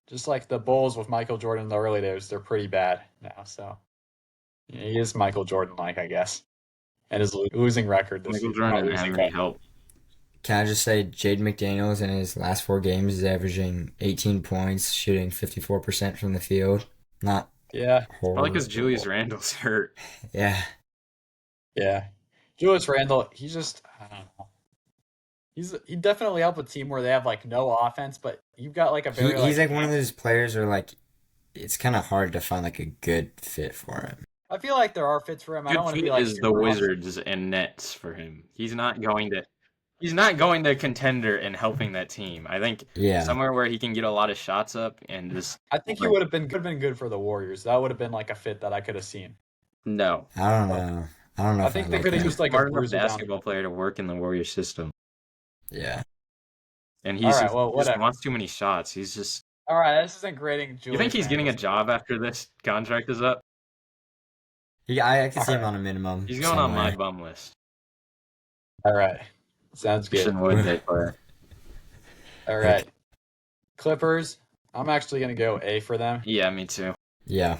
just like the Bulls with Michael Jordan in the early days, they're pretty bad now. So yeah, he is Michael Jordan like, I guess. and his losing record this Michael season. Jordan Not didn't have losing, any but help. Can I just say Jade McDaniels in his last 4 games is averaging 18 points, shooting 54% from the field. Not yeah, Probably because horrible. Julius Randle's hurt. Yeah. yeah. Julius Randle, he's just I don't know. He definitely helped a team where they have like no offense, but you've got like a very He's like one of camp- those players where like it's kind of hard to find like a good fit for him. I feel like there are fits for him. I Good don't want to be fit like is the super Wizards and Nets for him. He's not going to contender and helping that team. I think Yeah. somewhere where he can get a lot of shots up and just I think he would have been good for the Warriors. That would have been like a fit that I could have seen. no. I don't know. I don't know I if think I they like could have that. used like a Smart enough bruiser down. basketball player to work in the Warriors system. Yeah. And All right, well, he just whatever. wants too many shots. He's just All right, this isn't grading Julius. You think he's getting a Randle's- job after this contract is up? I can see him Alright. on a minimum. He's going on my somewhere. bum list. All right, sounds good. Christian Wood Day player. All right, Clippers. I'm actually gonna go A for them. Yeah, me too. Yeah.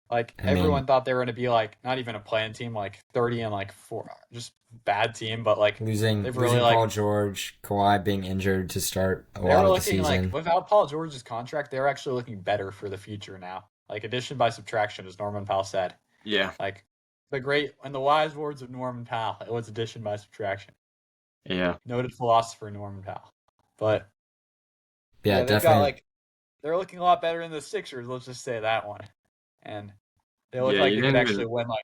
Like I mean- everyone thought they were gonna be like not even a playing team, like 30 and like 4, just bad team. But like Losing They've really, like- Paul George, Kawhi being injured to start a they lot were of the looking season. like without Paul George's contract, they're actually looking better for the future now. Like addition by subtraction, as Norman Powell said. Yeah. Like the great and the wise words of Norman Powell. It was addition by subtraction. Yeah. Noted philosopher Norman Powell. But yeah, they've definitely. got like they're looking a lot better in the Sixers. Let's just say that one. And they look Yeah, like you they could didn't actually even- win. Like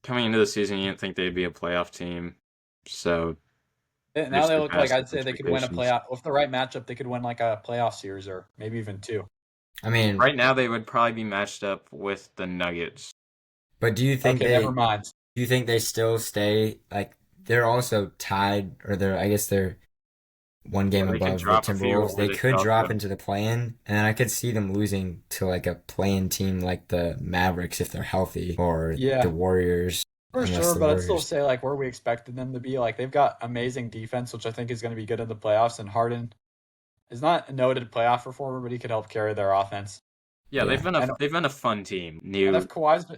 Coming into the season, you didn't think they'd be a playoff team. So now they look like surpassed I'd say they could win a expectations. playoff with the right matchup. They could win like a playoff series or maybe even 2. I mean, right now they would probably be matched up with the Nuggets. but do you think Okay, never mind. do you think they still stay like they're also tied or they're one game Or they could above the drop a few, Timberwolves? or They they could could drop also- into the play-in, and I could see them losing to like a play-in team like the Mavericks if they're healthy, or Yeah. the Warriors. For unless sure, the but I'd still Warriors- say like where we expected them to be. Like they've got amazing defense, which I think is going to be good in the playoffs. And Harden is not a noted playoff performer, but he could help carry their offense. Yeah, Yeah. they've been a fun team. And New if Kawhi's new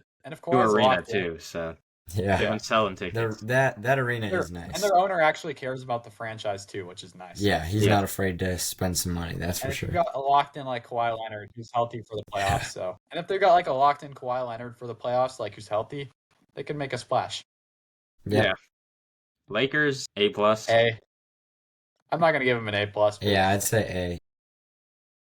arena locked in, too. So Yeah, they've been selling Their- tickets. that arena their- is nice. and their owner actually cares about the franchise too, which is nice. Yeah, he's Yeah. not afraid to spend some money. That's for And if sure. you've got a locked in like Kawhi Leonard who's healthy for the playoffs, and if they've got like a locked in Kawhi Leonard for the playoffs, like who's healthy, they can make a splash. Yeah, Lakers A+. A. I'm not gonna give them an A+. yeah, I'd say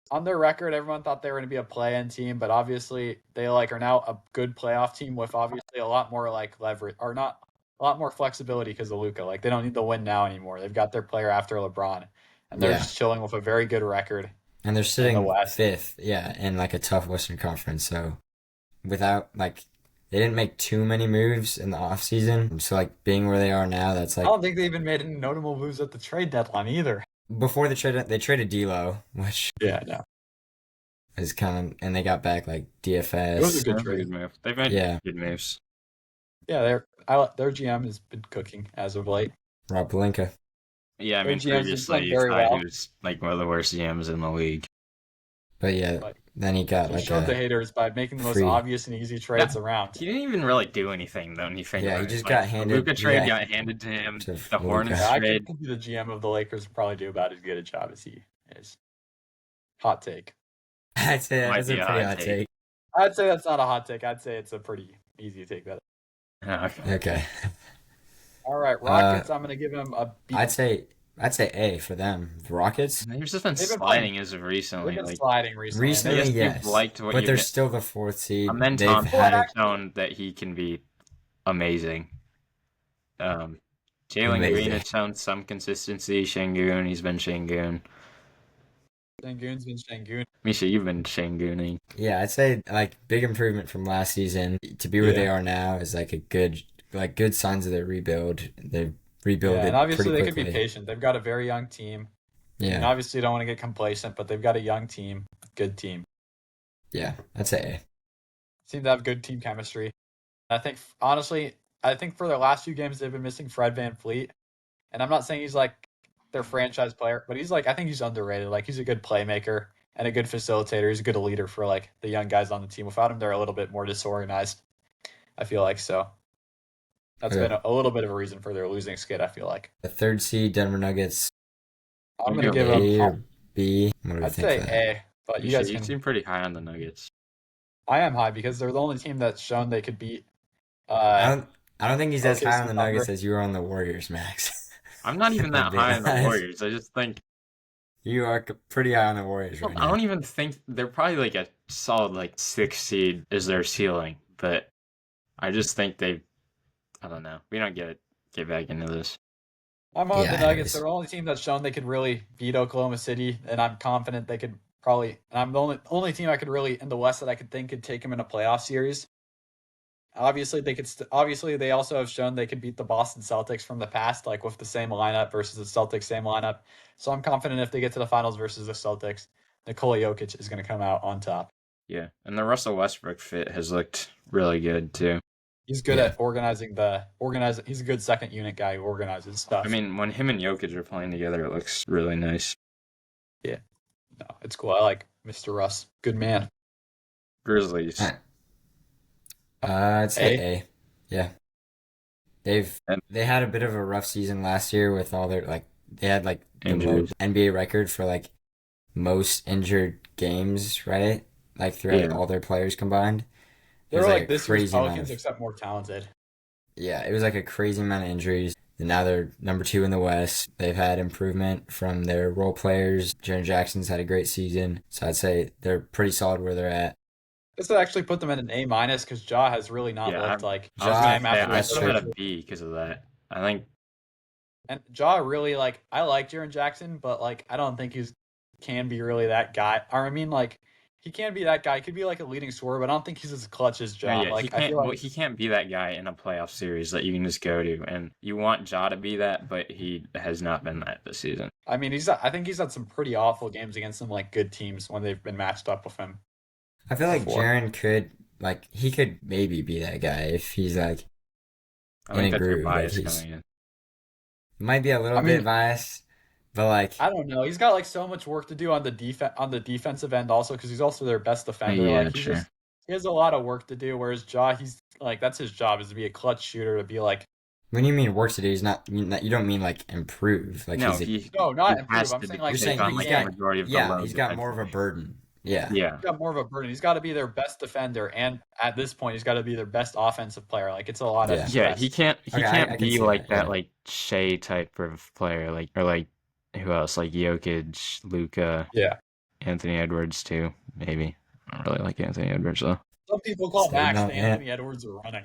On their record, everyone thought they were going to be a play-in team, but obviously they like are now a good playoff team with obviously a lot more like leverage or not a lot more flexibility because of Luka. Like they don't need the win now anymore. They've got their player after LeBron, and they're Yeah. just chilling with a very good record. A, and they're sitting West. 5th. Yeah, in like a tough Western Conference. So without like they didn't make too many moves in the offseason. So like being where they are now, that's I like don't think they even made any notable moves at the trade deadline either. before they traded D'Lo, which Yeah, no, is kind of, and they got back like DFS. It was a good That's a trade. good move. They've made Yeah. good moves. yeah, their GM has been cooking as of late. Rob Pelinka. Yeah, I Their mean GM's been previously done you very thought well. he was like one of the worst GMs in the league. But yeah, Like, then he got So like showed the a haters by making the most free- obvious and easy trades around. He didn't even really do anything though. When you think Yeah, about he it. just Like, got the handed- Luka trade yeah. got handed to him. To The Luka. Hornets Yeah, I trade. think the GM of the Lakers would probably do about as good a job as he is. Hot take. I'd say Might that's a be a pretty hot hot take. take. I'd say that's not a hot take. I'd say it's a pretty easy take. That. Okay. Okay. All right, Rockets. I'm gonna give him a B. I'd say A for them. The Rockets. They've just been They've been sliding as of They've recently. been Like, sliding recently. Recently, I guess yes. you've liked what but you've they're been- still the 4th seed. And then They've Tom had has it. shown that he can be amazing. Jalen Amazing. Green has shown some consistency. Şengün, he's been Şengün. Şengün's been Şengün. Misha, you've been Şengüning. Yeah, I'd say like big improvement from last season to be where they are now is like a good signs of their rebuild. They've rebuilt And it obviously pretty they quickly. could be patient. They've got a very young team. And Yeah, obviously don't want to get complacent, but they've got a young team, good team. yeah, I'd say A. Seem to have good team chemistry. I think honestly, for their last few games they've been missing Fred VanVleet. And I'm not saying he's like their franchise player, but I think he's underrated. Like he's a good playmaker and a good facilitator. He's a good leader for like the young guys on the team. Without him, they're a little bit more disorganized. I feel like so. That's Okay. been a little bit of a reason for their losing skid, I feel like. The third seed Denver Nuggets, I'm You going to go give them, A or B? What do we I'd think for say that? A, but you Misha, guys you can. seem pretty high on the Nuggets. I am high because they're the only team that's shown they could beat I uh, don't I don't think he's as high on OKC the Thunder. Nuggets as you are on the Warriors, Max. I'm not even I'm that being high on the honest. Warriors. I just think You are pretty high on the Warriors right I now. don't even think they're probably like a solid like 6 seed is their ceiling, but I just think I don't know. We don't get back into this. I'm on Yeah, the Nuggets. They're anyways. the only team that's shown they could really beat Oklahoma City, and I'm confident they could probably. And I'm the only team I could really in the West that I could think could take them in a playoff series. Obviously, they could. Obviously, they also have shown they could beat the Boston Celtics from the past, like with the same lineup versus the Celtics same lineup. So I'm confident if they get to the finals versus the Celtics, Nikola Jokic is going to come out on top. Yeah, and the Russell Westbrook fit has looked really good too. He's good Yeah. at organizing. He's a good second unit guy who organizes stuff. I mean, when him and Jokic are playing together, it looks really nice. Yeah, no, it's cool. I like Mr. Russ. Good man. Grizzlies. I'd say A? A. Yeah. They had a bit of a rough season last year with all their they had like the Injuries. NBA record for like most injured games, right? Like throughout Yeah. all their players combined. It They was were like like a this year's crazy amount Pelicans, of except more talented. yeah, it was like a crazy amount of injuries. And now they're number 2 in the West. They've had improvement from their role players. Jaren Jackson's had a great season, so I'd say they're pretty solid where they're at. This would actually put them at an A minus because Ja has really not Yeah, looked like I was Ja, gonna him say after I his that's put him at true. a B because of that. I think and Ja really like I like Jaren Jackson, but like I don't think he's can be really that guy. Or I mean like he can be that guy. He could be like a leading scorer, but I don't think he's as clutch as Ja. yeah, he Like I can't. feel Well, like he can't be that guy in a playoff series that you can just go to, and you want Ja to be that, but he has not been that this season. I mean I think he's had some pretty awful games against some like good teams when they've been matched up with him. I feel like Before. Jaren could he could maybe be that guy if he's like I in think a that's your groove. Like bias he's coming in. might be a little I mean, bit biased, but like I don't know. He's got like so much work to do on the defensive end also because he's also their best defender. Yeah, Like sure. he has a lot of work to do. Whereas Ja, he's like that's his job is to be a clutch shooter to be like when you mean work to do, he's not you don't mean like improve. Like No, he's a, he no, not he has improve. I'm to saying take like you're saying on he's like he the got can't. majority of the yeah, load he's got more of a defensively. burden. Yeah. Yeah, He's got more of a burden. He's got to be their best defender, and at this point, he's got to be their best offensive player. Like it's a lot of Yeah. yeah. stress. He can't Okay, I can be see like that. that Yeah. like Shea type of player, like or like who else? Like Jokic, Luka, Yeah. Anthony Edwards too. Maybe I don't really like Anthony Edwards though. Some people call So, Max no, the yeah. Anthony Edwards of running.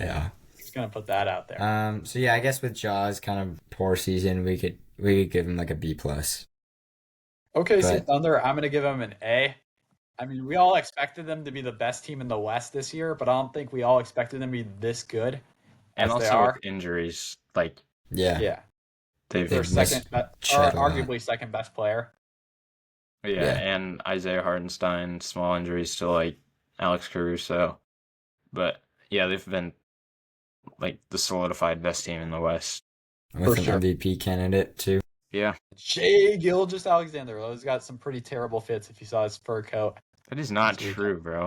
Yeah. Just gonna put that out there. So yeah, I guess with Jaws kind of poor season, we could give him like a B plus. Okay, see but- Thunder. I'm gonna give him an A. I mean, we all expected them to be the best team in the West this year, but I don't think we all expected them to be this good And as they also are. with injuries, like Yeah. Yeah, they've their They've missed second, or Chet a lot. arguably second best player. yeah, and Isaiah Hartenstein, small injuries to like Alex Caruso, but yeah, they've been like the solidified best team in the West. With an sure. MVP candidate too. Yeah, Shea Gilgeous-Alexander. Those got some pretty terrible fits if you saw his fur coat. that is not This week. true, bro.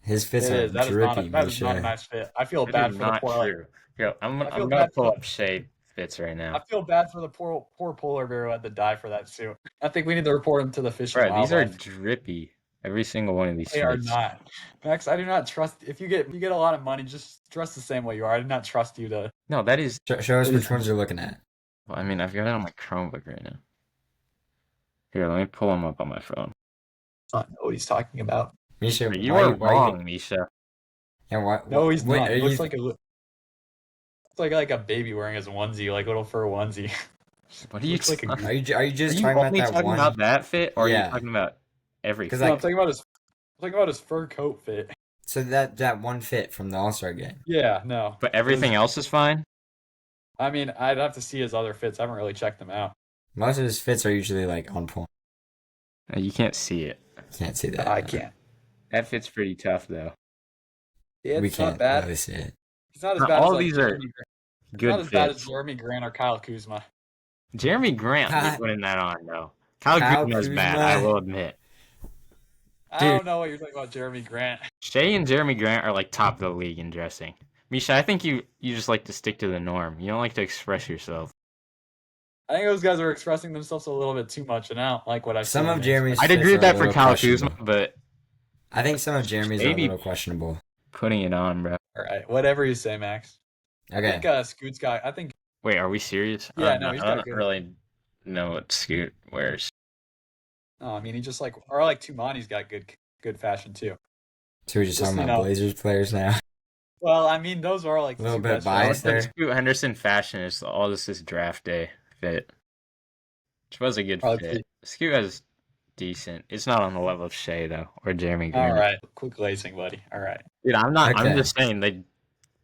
His fits It are is. That is not a, drippy, that is not a Misha. nice fit. I feel That bad is for the not poor. Like, true. Yo, I'm I feel gonna bad pull for up Shea fits right I now. feel bad for the poor polar bear who had to die for that suit. I think we need to report him to the Fish and Bro, these are Wildlife. drippy. Every single one of these They are fits. not. Max, I do not trust. If you get a lot of money, just dress the same way you are. I do not trust you to. No, that is. Show us It which is- ones you're looking at. Well, I mean, I've got it on my Chromebook right now. Here, let me pull them up on my phone. Not know what he's talking about. Misha, You why, are why wrong, Misha. Yeah, why, No, he's wait, not. are He looks you- like it's like a baby wearing his onesie, like little fur onesie. What are you Looks like a talking- Are you just Are you talking about only that talking one? about that fit, or are Yeah. you talking about every 'Cause fit? No, like- I'm talking about his fur coat fit. So that one fit from the All Star game. Yeah, no. But everything else is fine? I mean, I'd have to see his other fits. I haven't really checked them out. Most of his fits are usually like on point. You can't see it. Can't see that. I can't. That fit's pretty tough, though. Yeah, We it's can't not bad. really see it. He's not as Not bad all as like, these are Jeremy Grant. Good Not as bad as fits. Jeremy Grant or Kyle Kuzma. Jeremy Grant God. was putting that on, though. Kyle Kyle Kuzma's bad, I Kuzma. will admit. I Dude. don't know what you're talking about, Jeremy Grant. Shea and Jeremy Grant are like top of the league in dressing. Misha, I think you just like to stick to the norm. You don't like to express yourself. I think those guys are expressing themselves a little bit too much, and I don't like what I see Some on of the Jeremy's Instagram. I'd fits agree are with a that for little Kyle Kuzma, questionable. but I think some of Jeremy's are a maybe little questionable. putting it on, bro. All right, whatever you say, Max. I think Okay. Scoot's got. I think Wait, are we serious? yeah, no, he's I got don't good. really know what Scoot wears. No, I mean he just like or like Tumani's got good fashion too. So we're just Just talking you about know, Blazers players now. well, I mean those are like A the little two bit best biased fashion. Some there. Scoot Henderson fashion is all this draft day fit, which was a good Probably. fit. Scoot has decent. It's not on the level of Shea though, or Jeremy All Grant. right, quick lacing, buddy. All right, Dude, I'm not. I'm Okay. just saying they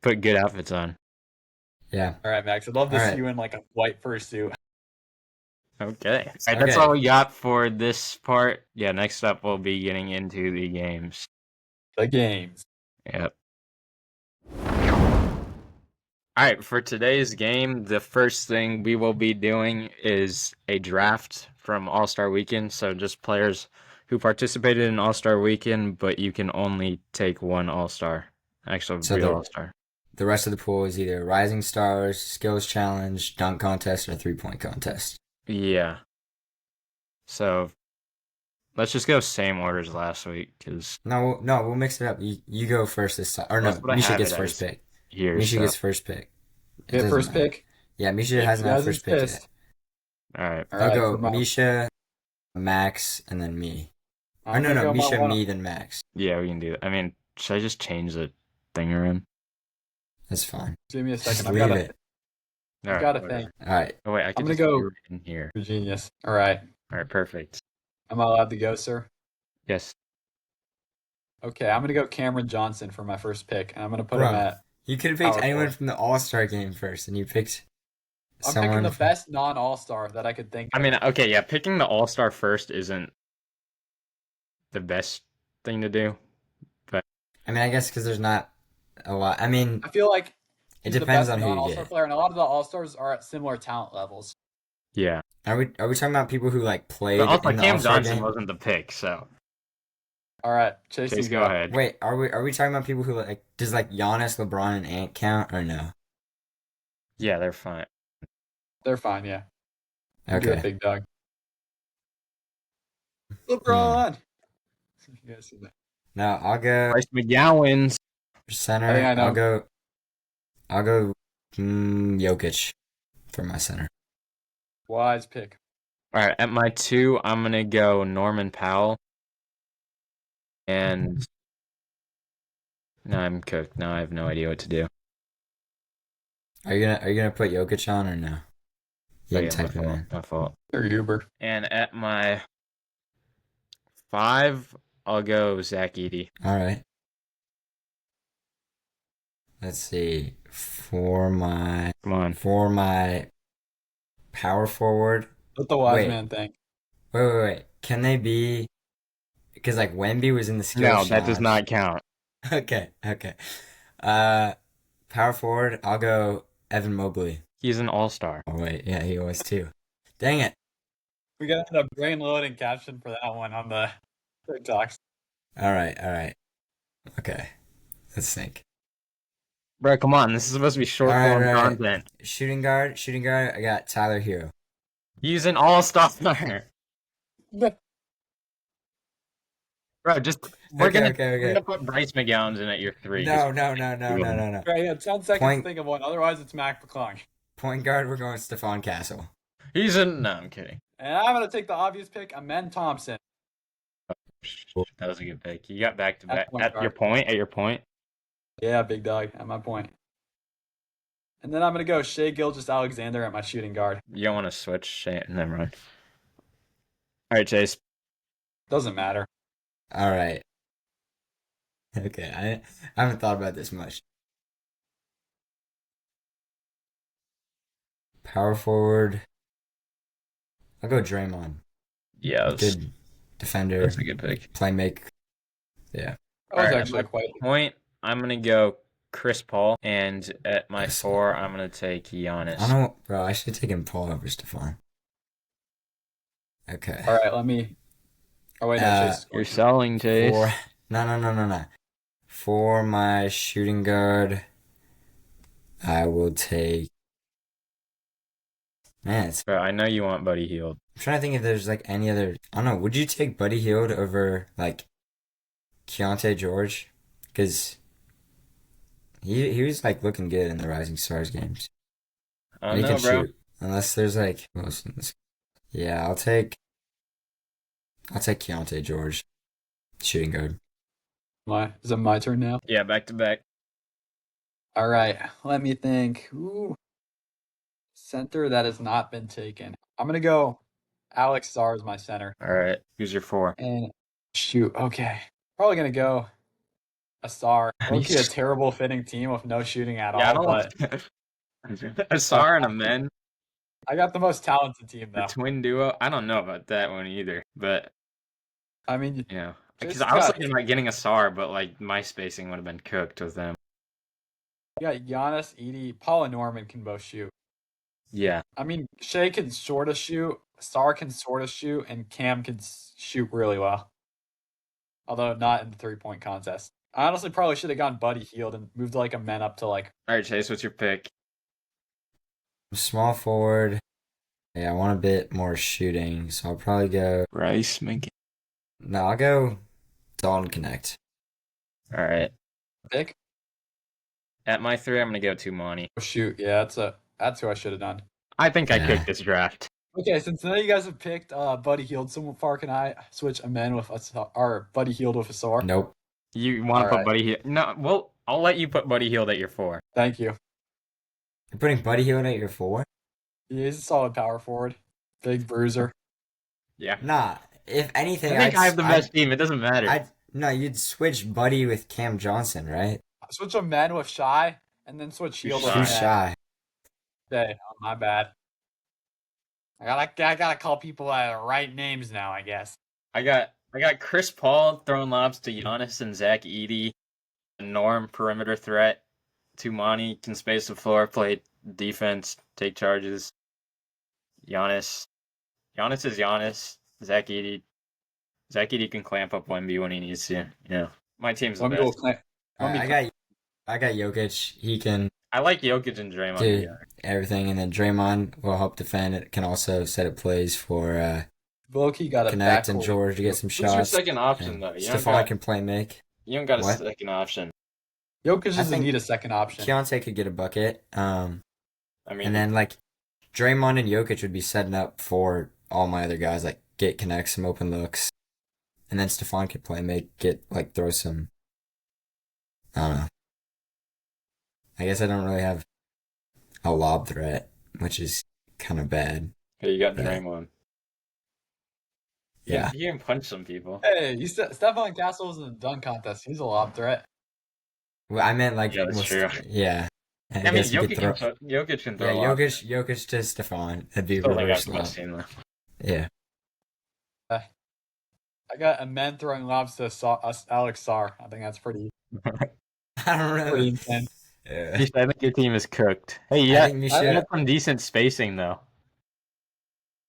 put good outfits on. Yeah. all right, Max. I'd love to All see right. you in like a white fursuit. Okay. All right, that's Okay. all we got for this part. Yeah, next up we'll be getting into the games. The games. Yep. All right, for today's game, the first thing we will be doing is a draft from All-Star Weekend. So just players who participated in All-Star Weekend, but you can only take one All-Star, actual So real the All-Star. the rest of the pool is either Rising Stars, Skills Challenge, Dunk Contest, or 3-point contest. Yeah. So let's just go same order as last week, because No, we'll mix it up. You go first this time. Or that's no, what I Misha have gets it first as pick. here. Misha So gets first pick. It Get doesn't first matter. pick. Yeah, Misha If hasn't he had hasn't first pick pissed. yet. all right. All I'll right, for go my, Misha, Max, and then me. Or I'm gonna no, go my Misha, one. me, then Max. Yeah, we can do that. I mean, should I just change the thing around? That's fine. Give me a Just second. I've leave got it. All right. got a Whatever. thing. All right. Oh wait, I I'm could gonna just do go it in here. genius. All right. All right, perfect. Am I allowed to go, sir? Yes. Okay, I'm gonna go Cameron Johnson for my first pick, and I'm gonna put him Bro, at you could have picked power anyone forward. from the All-Star game first, and you picked I'm picking someone the from... best non-all-star that I could think I of. mean, okay, yeah, picking the All-Star first isn't the best thing to do, but I mean, I guess because there's not a lot. I mean, I feel like it he's the depends best on who you non-all-star get. player, and a lot of the all-stars are at similar talent levels. yeah. Are we talking about people who like But played also, in the Cam All-Star Johnson game? wasn't the pick, so All right, Chase, Chase, you go go. ahead. Wait, are we talking about people who like does like Giannis, LeBron, and Ant count or no? Yeah, they're fine. They're fine, yeah. You do it, Okay. big dog. LeBron. You guys see that? No, I'll go Bryce McGowan's. I think center. I know. I'll go Jokic for my center. Wise pick. All right, at my 2, I'm gonna go Norman Powell, and now I'm cooked. Now I have no idea what to do. Are you gonna put Jokic on or no? You Oh, can yeah, type him in. my fault. Or Uber. And at my 5, I'll go Zach Edey. All right. Let's see. Come on. For my power forward. What the wise Wait. man think. Wait. Can they be? Because like Wemby was in the No, skills that does challenge. not count. Okay. Power forward. I'll go Evan Mobley. He's an all-star. Oh wait, yeah, he was too. Dang it. We got a brain loading caption for that one on the TikToks. All right. Okay. Let's think. Bro, come on. This is supposed to be short form Right. content. Shooting guard. I got Tyler Hero. He's an all-star. Bro, just we're Okay. gonna put Bryce McGowan's in at your 3. No. Right, yeah, 10 seconds Point- to think of one. Otherwise, it's Mac McClung. Point guard. We're going Stephon Castle. He's in. No, I'm kidding. And I'm going to take the obvious pick, Amen Thompson. That was a good pick. You got back to back At point at guard. your point. At your point. Yeah, big dog, at my point. And then I'm going to go Shea Gilgeous-Alexander at my shooting guard. You don't want to switch. Never mind. All right, Chase. Doesn't matter. All right. Okay. I haven't thought about this much. Power forward. I'll go Draymond. Yeah, Good defender. that's a good pick. Playmaker. Yeah. That was Alright, actually quite. Point. I'm gonna go Chris Paul, and at my Yes. 4, I'm gonna take Giannis. I don't, bro. I should have taken Paul over Stephon. Okay. All right, let me. Oh, wait, no, Chase. is You're going. selling, Chase. No. For my shooting guard, I will take. Man, Bro, I know you want Buddy Hield. I'm trying to think if there's like any other. I don't know. Would you take Buddy Hield over like Keontae George? Because he was like looking good in the Rising Stars games, I and don't he can know, bro. shoot. Unless there's like, who else in this- yeah, I'll take Keontae George, shooting guard. Is it my turn now? Yeah, back to back. All right, let me think. Ooh, center that has not been taken. I'm gonna go Alex Sarr as my center. All right, who's your 4? And shoot, okay. Probably gonna go Asar. Okay, a terrible fitting team with no shooting at Yeah, I all, don't but like a Sar and a men, I got the most talented team the though. twin duo. I don't know about that one either, but I mean, you know, because just I was got thinking about getting a Sar, but like my spacing would have been cooked with them. you got Giannis, Edie, Paul, and Norman can both shoot. Yeah, I mean, Shea can sort of shoot, Sar can sort of shoot, and Cam can shoot really well. Although not in the 3-point contest. I honestly probably should have gone Buddy Hield and moved like a men up to like. all right, Chase, what's your pick? Small forward. Yeah, I want a bit more shooting, so I'll probably go. Rice, Minky. No, I'll go Dalton Connect. All right, Pick? at my 3, I'm gonna go Tumani. Oh, shoot, yeah, that's who I should have done. I think I Yeah. cooked this draft. Okay, since none of you guys have picked Buddy Hield, so far can I switch a man with or Buddy Hield with a Asar? Nope. You want to All put right. Buddy Hield? No, well, I'll let you put Buddy Hield at your 4. Thank you. You're putting Buddy Hield at your 4? He's a solid power forward, big bruiser. Yeah, Nah. If anything, I think I have the best team. It doesn't matter. No, you'd switch Buddy with Cam Johnson, right? Switch a man with Shy, and then switch Hield with Who's Shy. Shy? Okay, oh, my bad. I gotta call people by the right names now, I guess. I got Chris Paul throwing lobs to Giannis and Zach Edey. Norm perimeter threat. Tumani can space the floor, play defense, take charges. Giannis is Giannis. Zach Edey can clamp up Wemby when he needs to. You know, my team's the Wemby will best. claim. I got Jokic. He can I like Jokic and Draymond do together. everything, and then Draymond will help defend. It can also set up plays for Wilkie got a Connect and backcourt. George to get some Who's your shots. second option and though? You Stephon can play make. don't got a What? second option. Jokic I doesn't think need a second option. Keontae could get a bucket. I mean, And then like Draymond and Jokic would be setting up for all my other guys, like get connect some open looks, and then Stephon could play make, get like throw some. I don't know. I guess I don't really have a lob threat, which is kind of bad. hey, you got Yeah. Draymond. Yeah. You can punch some people. Hey, you said Stephon Castle was in the dunk contest. He's a lob threat. Well, I meant like Yeah, that's true. Yeah. I I mean, guess you could Jokic throw. can throw. Yeah, lobs. Jokic to Stephon. That'd be Still think I reverse got the best lob. team though. Yeah. I got a man throwing lobs to Alex Sarr. I think that's pretty I don't know. intense. Yeah. I think your team is cooked. Hey, I yeah, think he Misha. got some decent spacing though.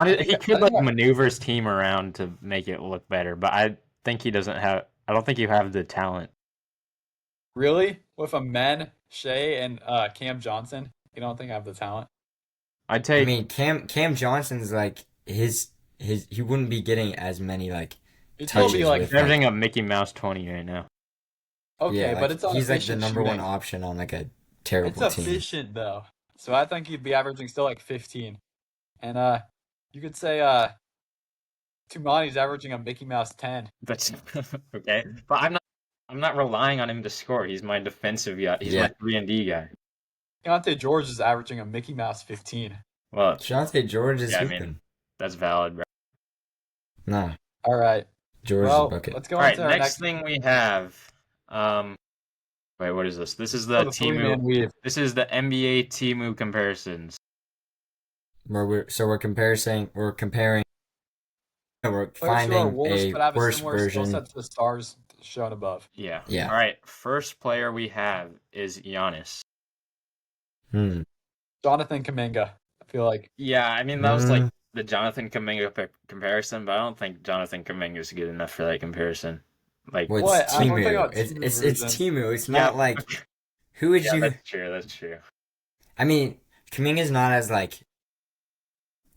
He I could think like maneuver his team around to make it look better, but I think he doesn't have. I don't think you have the talent. Really? With a men, Shea and Cam Johnson? You don't think I have the talent? I'd I take. mean, Cam Johnson's like his he wouldn't be getting as many like It'd still be touches like with, They're having a Mickey Mouse 20 right now. okay, yeah, but like, it's on he's like the efficient number one shooting. option on like a It's terrible team. efficient though, so I think he'd be averaging still like 15. And you could say Tumani's averaging a Mickey Mouse 10. That's okay, but I'm not relying on him to score. He's my defensive guy. He's Yeah. my 3-and-D guy. Keontae George is averaging a Mickey Mouse 15. Well, Keontae George is Yeah, I hooping. mean, that's valid, bro. Nah, All right. George is Well, a bucket. let's go All right, into our next next thing we have. Wait, what is this? This is the oh, the three-man Timu. weave. This is the NBA Timu comparisons. We're comparing. We're Players who are finding worse a but have a worse similar skill version. set to the stars shown above. Yeah. Yeah. All right. First player we have is Giannis. Jonathan Kuminga. I feel like Yeah, I mean that was like Mm. the Jonathan Kuminga comparison, but I don't think Jonathan Kuminga is good enough for that comparison. Like, Well, What? it's I'm talking Timu. about It's Timu it's version. Timu. It's yeah, not like who would yeah, you? that's true. That's true. I mean, Kuminga's not as like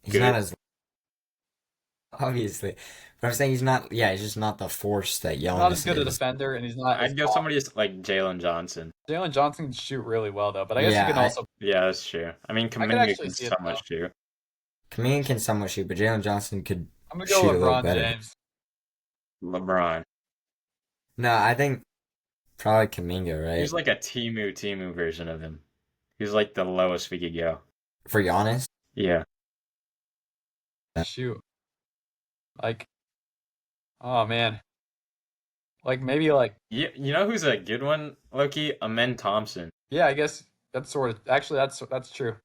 he's not Good. as obviously, but I'm saying he's not. Yeah, he's just not the force that Not as Giannis good a is. defender, and he's not as I'd go tall. somebody like Jalen Johnson. Jalen Johnson can shoot really well though, but I guess he Yeah, can also. Yeah, that's true. I mean, I could Kuminga actually can see it somewhat though. shoot. Kuminga can somewhat shoot, but Jalen Johnson could I'm gonna go shoot a little LeBron better. James. LeBron. No, I think probably Kuminga, He's right? like a Timu version of him. He's like the lowest we could go. For Giannis. Yeah. Shoot, like, oh man, like maybe like You know who's a good one, Loki? Amen Thompson. yeah. I guess that's sort of actually that's true.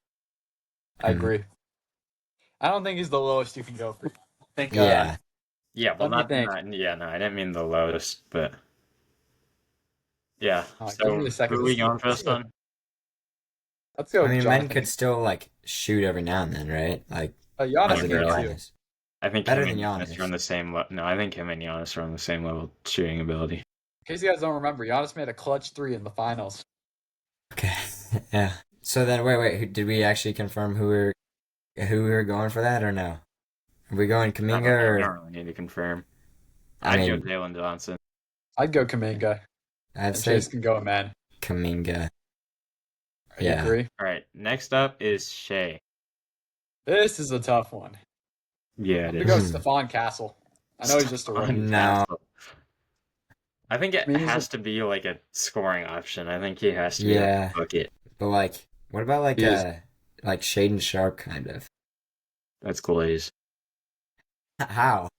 I Mhm. agree. I don't think he's the lowest you can go for. I think. Yeah. Yeah, well, Let me think. yeah, no, I didn't mean the lowest, but yeah. Give me So a second who are to we see. going for this one? Let's go I with mean, men Jonathan. could still like shoot every now and then, right? Like Giannis better Not than can really. too. Giannis. I think Better him than and Giannis are on Giannis. the same level. No, I think him and Giannis are on the same level shooting ability. In case you guys don't remember, Giannis made a clutch 3 in the finals. Okay. Yeah. So then, wait. Did we actually confirm who we were going for that or no? Are we going I Kuminga don't know. We or? don't really need to confirm. I I'd go mean, Jalen Johnson. I'd go Kaminga, I'd and say Chase can go man. Kuminga. You Yeah. agree? All right, next up is Shea. This is a tough one. Yeah, I'm it gonna go is. Stephon Castle. I know he's just a rookie. On No. Castle. I think I it mean, has to be like a scoring option. I think he has to be like Yeah. a bucket. But like, what about like he is. like Shaden Sharp kind of? That's Glaze. How?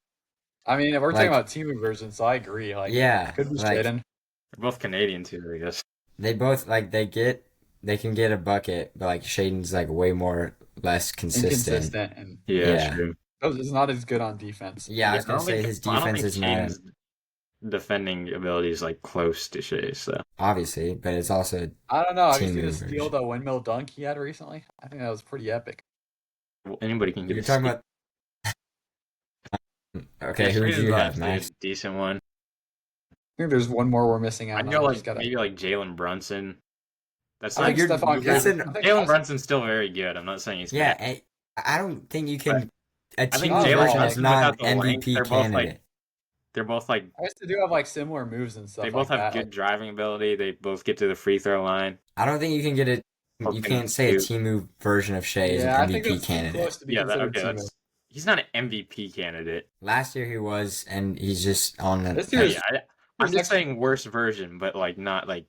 I mean, if we're talking Like, about team version, so I agree. Like, yeah. could be Like Shaden. They're both Canadian too, I guess. they both like they can get a bucket, but like Shaden's like way more less consistent. Inconsistent, and Yeah, Yeah. true. is not as good on defense. Yeah, I Yeah, was gonna say his I don't defense think is not Shaden's defending ability is like close to Shea's, so. obviously, but it's also I don't know. Have you team seen the move steal version. the windmill dunk he had recently? I think that was pretty epic. Well, anybody can get You're a talking steal. about Yeah, okay, who would Shea is you have, actually a Max? decent one. I think there's one more we're missing out I'd on. go I like just gotta. maybe like Jalen Brunson. That's I not think You're Stephon that's Castle. an I think Jalen Castle. Brunson's still very good. I'm not saying he's yeah. bad. I don't think you But can. A I think team Not at move all. Jalen version is Like, Brunson not without an the length, MVP candidate. they're both like I guess they do have like similar moves and they stuff both like have that. good driving ability. They both get to the free throw line. I don't think you can get it. Both You can can't say a shoot. team move version of Shea is an Yeah, I think MVP that's too candidate. close to be Yeah, considered okay, team move. he's not an MVP candidate. Last year he was, and he's just on the. This Yeah, year's yeah, I'm here's just actually saying worst version, but like not like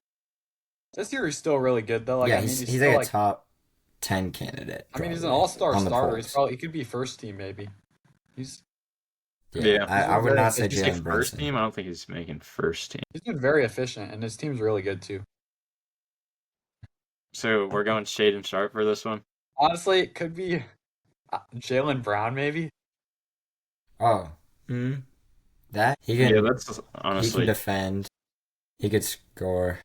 this year is still really good though. Like Yeah, I mean, he's he's still like a like top 10 candidate. I mean, he's an Probably all-star on the starter. polls. He could be first team maybe. He's Yeah, yeah. he's I been would very not say He's efficient. like Jalen first Brunson. team. I don't think he's making first team. He's been very efficient, and his team's really good too. So we're going Shaden Sharp for this one. Honestly, it could be Jalen Brown maybe. Oh, that Yeah, that's he can honestly defend. He could score.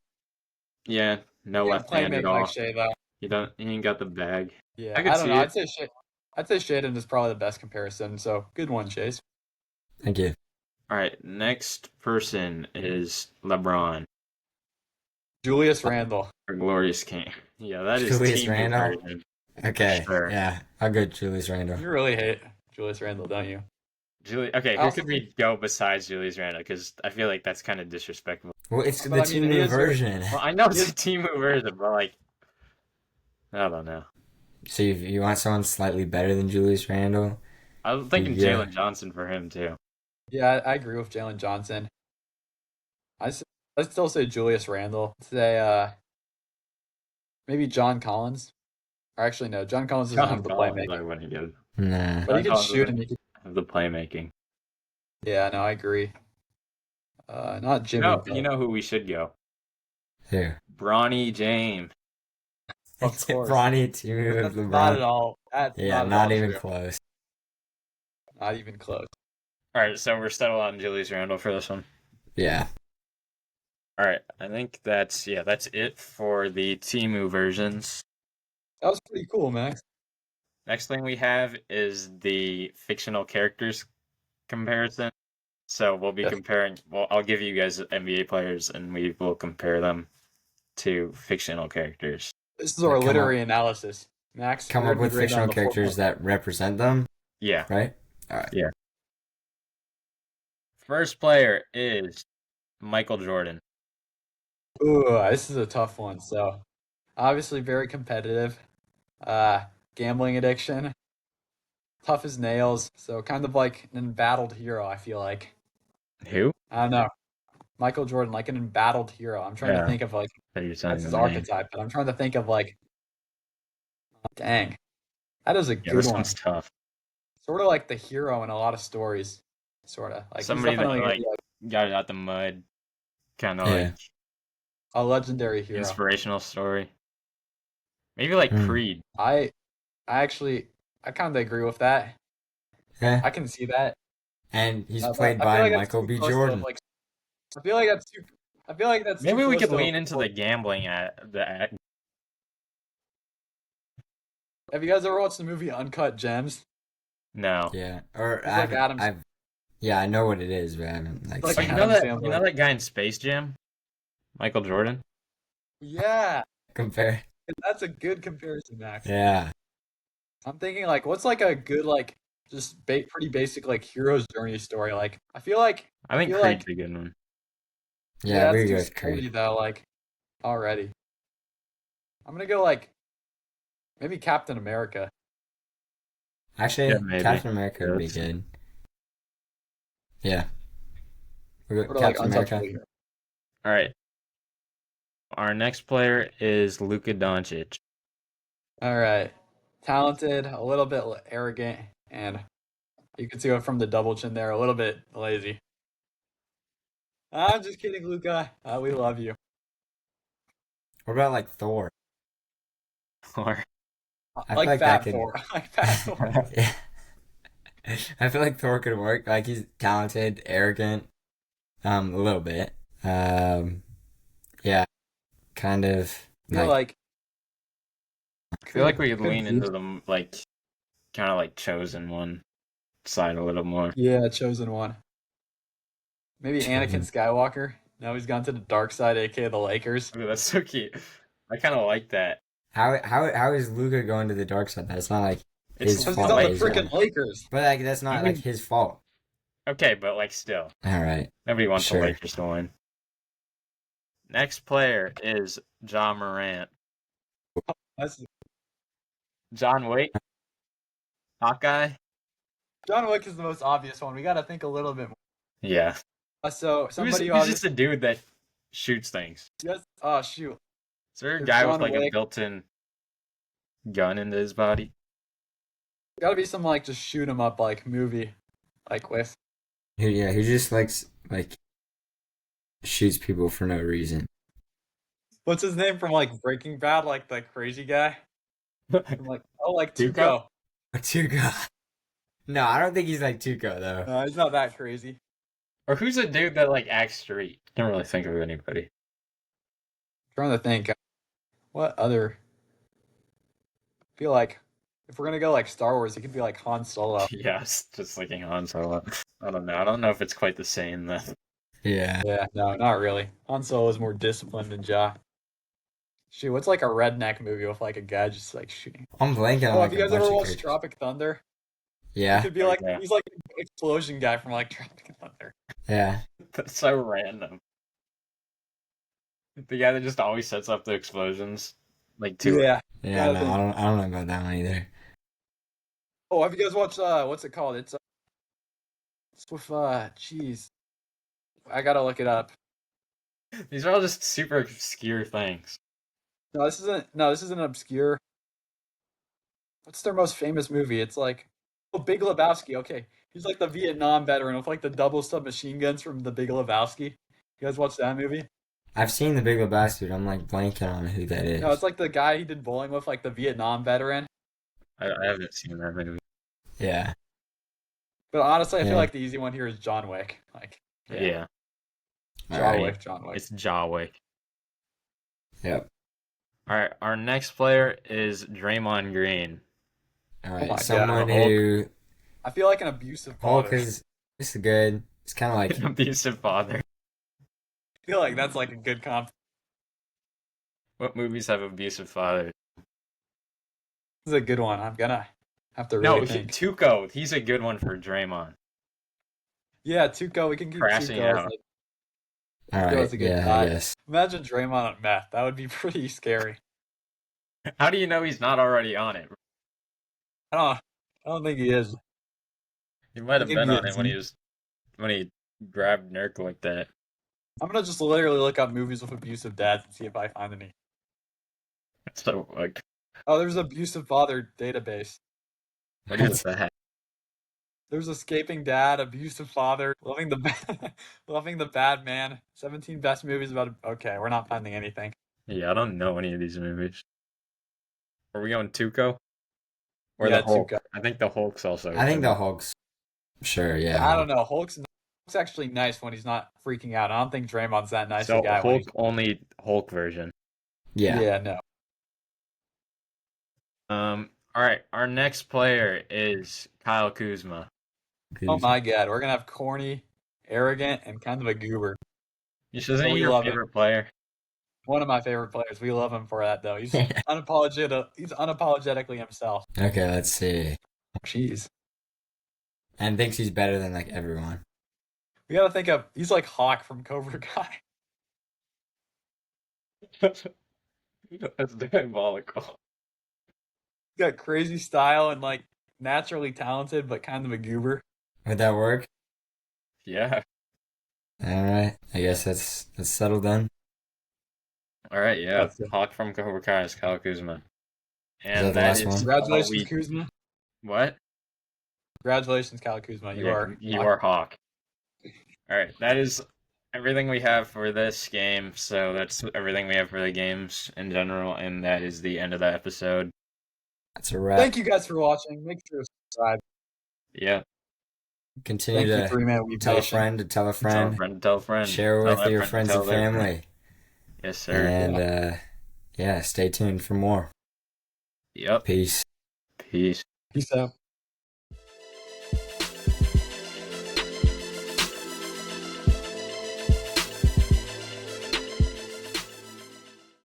yeah, no He can't left play hand at make like all. Shea though. He ain't got the bag. Yeah, I could I don't see know. it. I'd say Shaden is probably the best comparison. So good one, Chase. Thank you. All right, next person is LeBron, Julius Randle. our glorious king. Yeah, that is Julius team Randle. version. Okay, Sure. yeah, I'll go Julius Randle. You really hate Julius Randle, don't you? Okay, I who also could we go besides Julius Randle? Because I feel like that's kind of disrespectful. Well, it's But the I mean, team he move is your- version. Well, I know it's Yes. a team version, but like, I don't know. So you want someone slightly better than Julius Randle? I'm thinking Yeah. Jalen Johnson for him too. Yeah, I agree with Jalen Johnson. I'd still say Julius Randle. Say maybe John Collins. Or actually no, John Collins doesn't John have the Collins, playmaking. I wouldn't give. Nah. But he John can Collins shoot and doesn't he can have the playmaking. yeah, no, I agree. Not Jimmy. No, but you know who we should go? Who? Bronny James. Of course. Bronny team move That's LeBron. not at all. That's Yeah, not, not at all even true. close. Not even close. All right, so we're settled on Julius Randle for this one. Yeah. All right, I think that's it for the Timu versions. That was pretty cool, Max. Next thing we have is the fictional characters comparison. So we'll be Yes. comparing. Well, I'll give you guys NBA players, and we will compare them to fictional characters. This is our Like, literary analysis. Max, come we're up gonna be with grading on fictional the 4 characters that represent them, Yeah. right? All right. Yeah. First player is Michael Jordan. Ooh, this is a tough one. So, obviously very competitive. Gambling addiction, tough as nails. So, kind of like an embattled hero, I feel like. Who? I don't know. Michael Jordan, like an embattled hero. I'm trying to Yeah. think of like That you're that's saying his the name. archetype, but I'm trying to think of like, dang, that is a Yeah, good this one. one's tough. Sort of like the hero in a lot of stories. Sort of like he's Somebody that definitely gonna like be like got it out the mud, kind of Yeah. like a legendary hero. inspirational story. Maybe like Hmm. Creed. I actually I kind of agree with that. Yeah. I can see that. And he's But played I feel by like that's Michael too B. close to Jordan. like. I feel like that's too. I feel like that's too Maybe we close could to. lean into the gambling at the act. Have you guys ever watched the movie Uncut Gems? No. Yeah. Or It's like Adam's. yeah, I know what it is, but I haven't like Like Oh, seen you know Adam it. that Sandler. that guy in Space Jam, Michael Jordan. Yeah, Compare. that's a good comparison, Max. Yeah. I'm thinking like, what's like a good like just pretty basic like hero's journey story? Like, I I think feel Creed's like a good one. Yeah, yeah, we that's could go too with sporty Creed. though. Like already, I'm gonna go like maybe Captain America. Yeah, Actually, maybe. Captain America Yeah, would be that's- good. Yeah. We got Sort of like Captain untouchable America. hero. All right. Our next player is Luka Doncic. All right, talented, a little bit arrogant, and you can see it from the double chin there, a little bit lazy. I'm just kidding, Luca. We love you. What about like Thor? Or I feel Like like that Fat could. Thor. Like Fat Thor. Yeah. I feel like Thor could work. Like he's talented, arrogant, a little bit. Um, yeah, kind of I feel like like I feel like we could could lean into boost. the like kind of like chosen one side a little more. Yeah, chosen one. Maybe Anakin chosen. Skywalker. Now he's gone to the dark side, aka the Lakers. Ooh, that's so cute. I kind of like that. How is Luca going to the dark side? That's not like It's his Because he's fault on that the he's freaking going. Lakers. But like that's not I like mean, his fault. okay, but like still, All right, nobody wants the sure. Lakers to win. Next player is John Morant. That's John Wick, Hawkeye. John Wick is the most obvious one. We got to think a little bit more. Yeah. So Who's somebody who who's just obviously a dude that shoots things? yes. Oh shoot. Is there a There's guy with John like a Wick. built-in gun into his body? Got to be some like just shoot 'em up like movie, like with. Who just likes like shoots people for no reason. What's his name from like Breaking Bad? Like the crazy guy. From like like Tuco? Tuco. Tuco. No, I don't think he's like Tuco though. No, he's not that crazy. Or who's a dude that like acts straight? Can't really think of anybody. Trying to think. What other? I feel like if we're gonna go like Star Wars, it could be like Han Solo. Yeah, I was just thinking Han Solo. I don't know. I don't know if it's quite the same though. Yeah. Yeah, no, not really. Han Solo is more disciplined than Ja. Shoot, what's like a redneck movie with like a guy just like shooting? I'm blanking on Oh, like have you a guys bunch ever of watched characters. Tropic Thunder? He Yeah. could be like Yeah. he's like an explosion guy from like Tropic Thunder. Yeah. That's so random. The guy that just always sets up the explosions. Like two. Yeah. Yeah, Gotta no, think. I don't know about that one either. Oh, have you guys watched what's it called? It's with jeez. I gotta look it up. These are all just super obscure things. No, this isn't obscure. What's their most famous movie? It's like Big Lebowski. Okay, he's like the Vietnam veteran with like the double submachine guns from the Big Lebowski. You guys watch that movie? I've seen The Big Lebowski, but I'm like blanking on who that No, is. it's like the guy he did bowling with, like the Vietnam veteran. I haven't seen that movie. Yeah. But honestly, I feel Yeah. like the easy one here is John Wick. Like, Yeah. John Alright. Wick, John Wick. It's Jaw Wick. Yep. Alright, our next player is Draymond Green. All right. my God. Someone Hulk. who I feel like an abusive Hulk father. is this is good. It's kind of like An abusive father. I feel like that's like a good comp. What movies have abusive fathers? This is a good one. I'm gonna have to No, really think. Tuco. He's a good one for Draymond. Yeah, Tuco. We can keep Crashing Tuco as out. like All Tuco as right, a good yeah, I guy. guess. Imagine Draymond on meth. That would be pretty scary. How do you know he's not already on it? I don't. I don't think he is. He might He have could been be a on it D. when he grabbed Nurk like that. I'm gonna just literally look up movies with abusive dads and see if I find any. So like, Oh, there's abusive father database. what is that? There's escaping dad, abusive father, loving the loving the bad man. 17 best movies about. Okay, we're not finding anything. Yeah, I don't know any of these movies. Are we going Tuco or the Yeah, Tuco. Hulk? I think the Hulk's also. I think the Hulk's sure, yeah. I don't know. Hulk's actually nice when he's not freaking out. I don't think Draymond's that nice a So guy when he's. Hulk only Hulk version. Yeah. Yeah, no. All right. Our next player is Kyle Kuzma. Oh my God, we're gonna have corny, arrogant, and kind of a goober. Isn't But he we your love him. favorite player? One of my favorite players. We love him for that though. He's unapologetic. He's unapologetically himself. Okay, let's see. Jeez. And thinks he's better than like everyone. We gotta think of. He's like Hawk from Cobra Kai. That's diabolical. He's got crazy style and like naturally talented, but kind of a goober. Would that work? Yeah. All right. I guess that's settled then. All right. Yeah. That's it. Hawk from Cobra Kai is Kyle Kuzma. that And the that last is one? Congratulations, all Kuzma. What? Congratulations, Kyle Kuzma. You are. You are Hawk. All right. That is everything we have for this game. So that's everything we have for the games in general, and that is the end of the episode. That's a wrap. Thank you guys for watching. Make sure to subscribe. Yeah. Continue Thank you, to 3 Man Weeb tell a Nation. friend to tell a Tell a friend. friend, tell a friend. Share Tell with that your friend to friends and tell their friend. family. Yes, sir. And yeah, stay tuned for more. Yep. Peace. Peace. Peace out.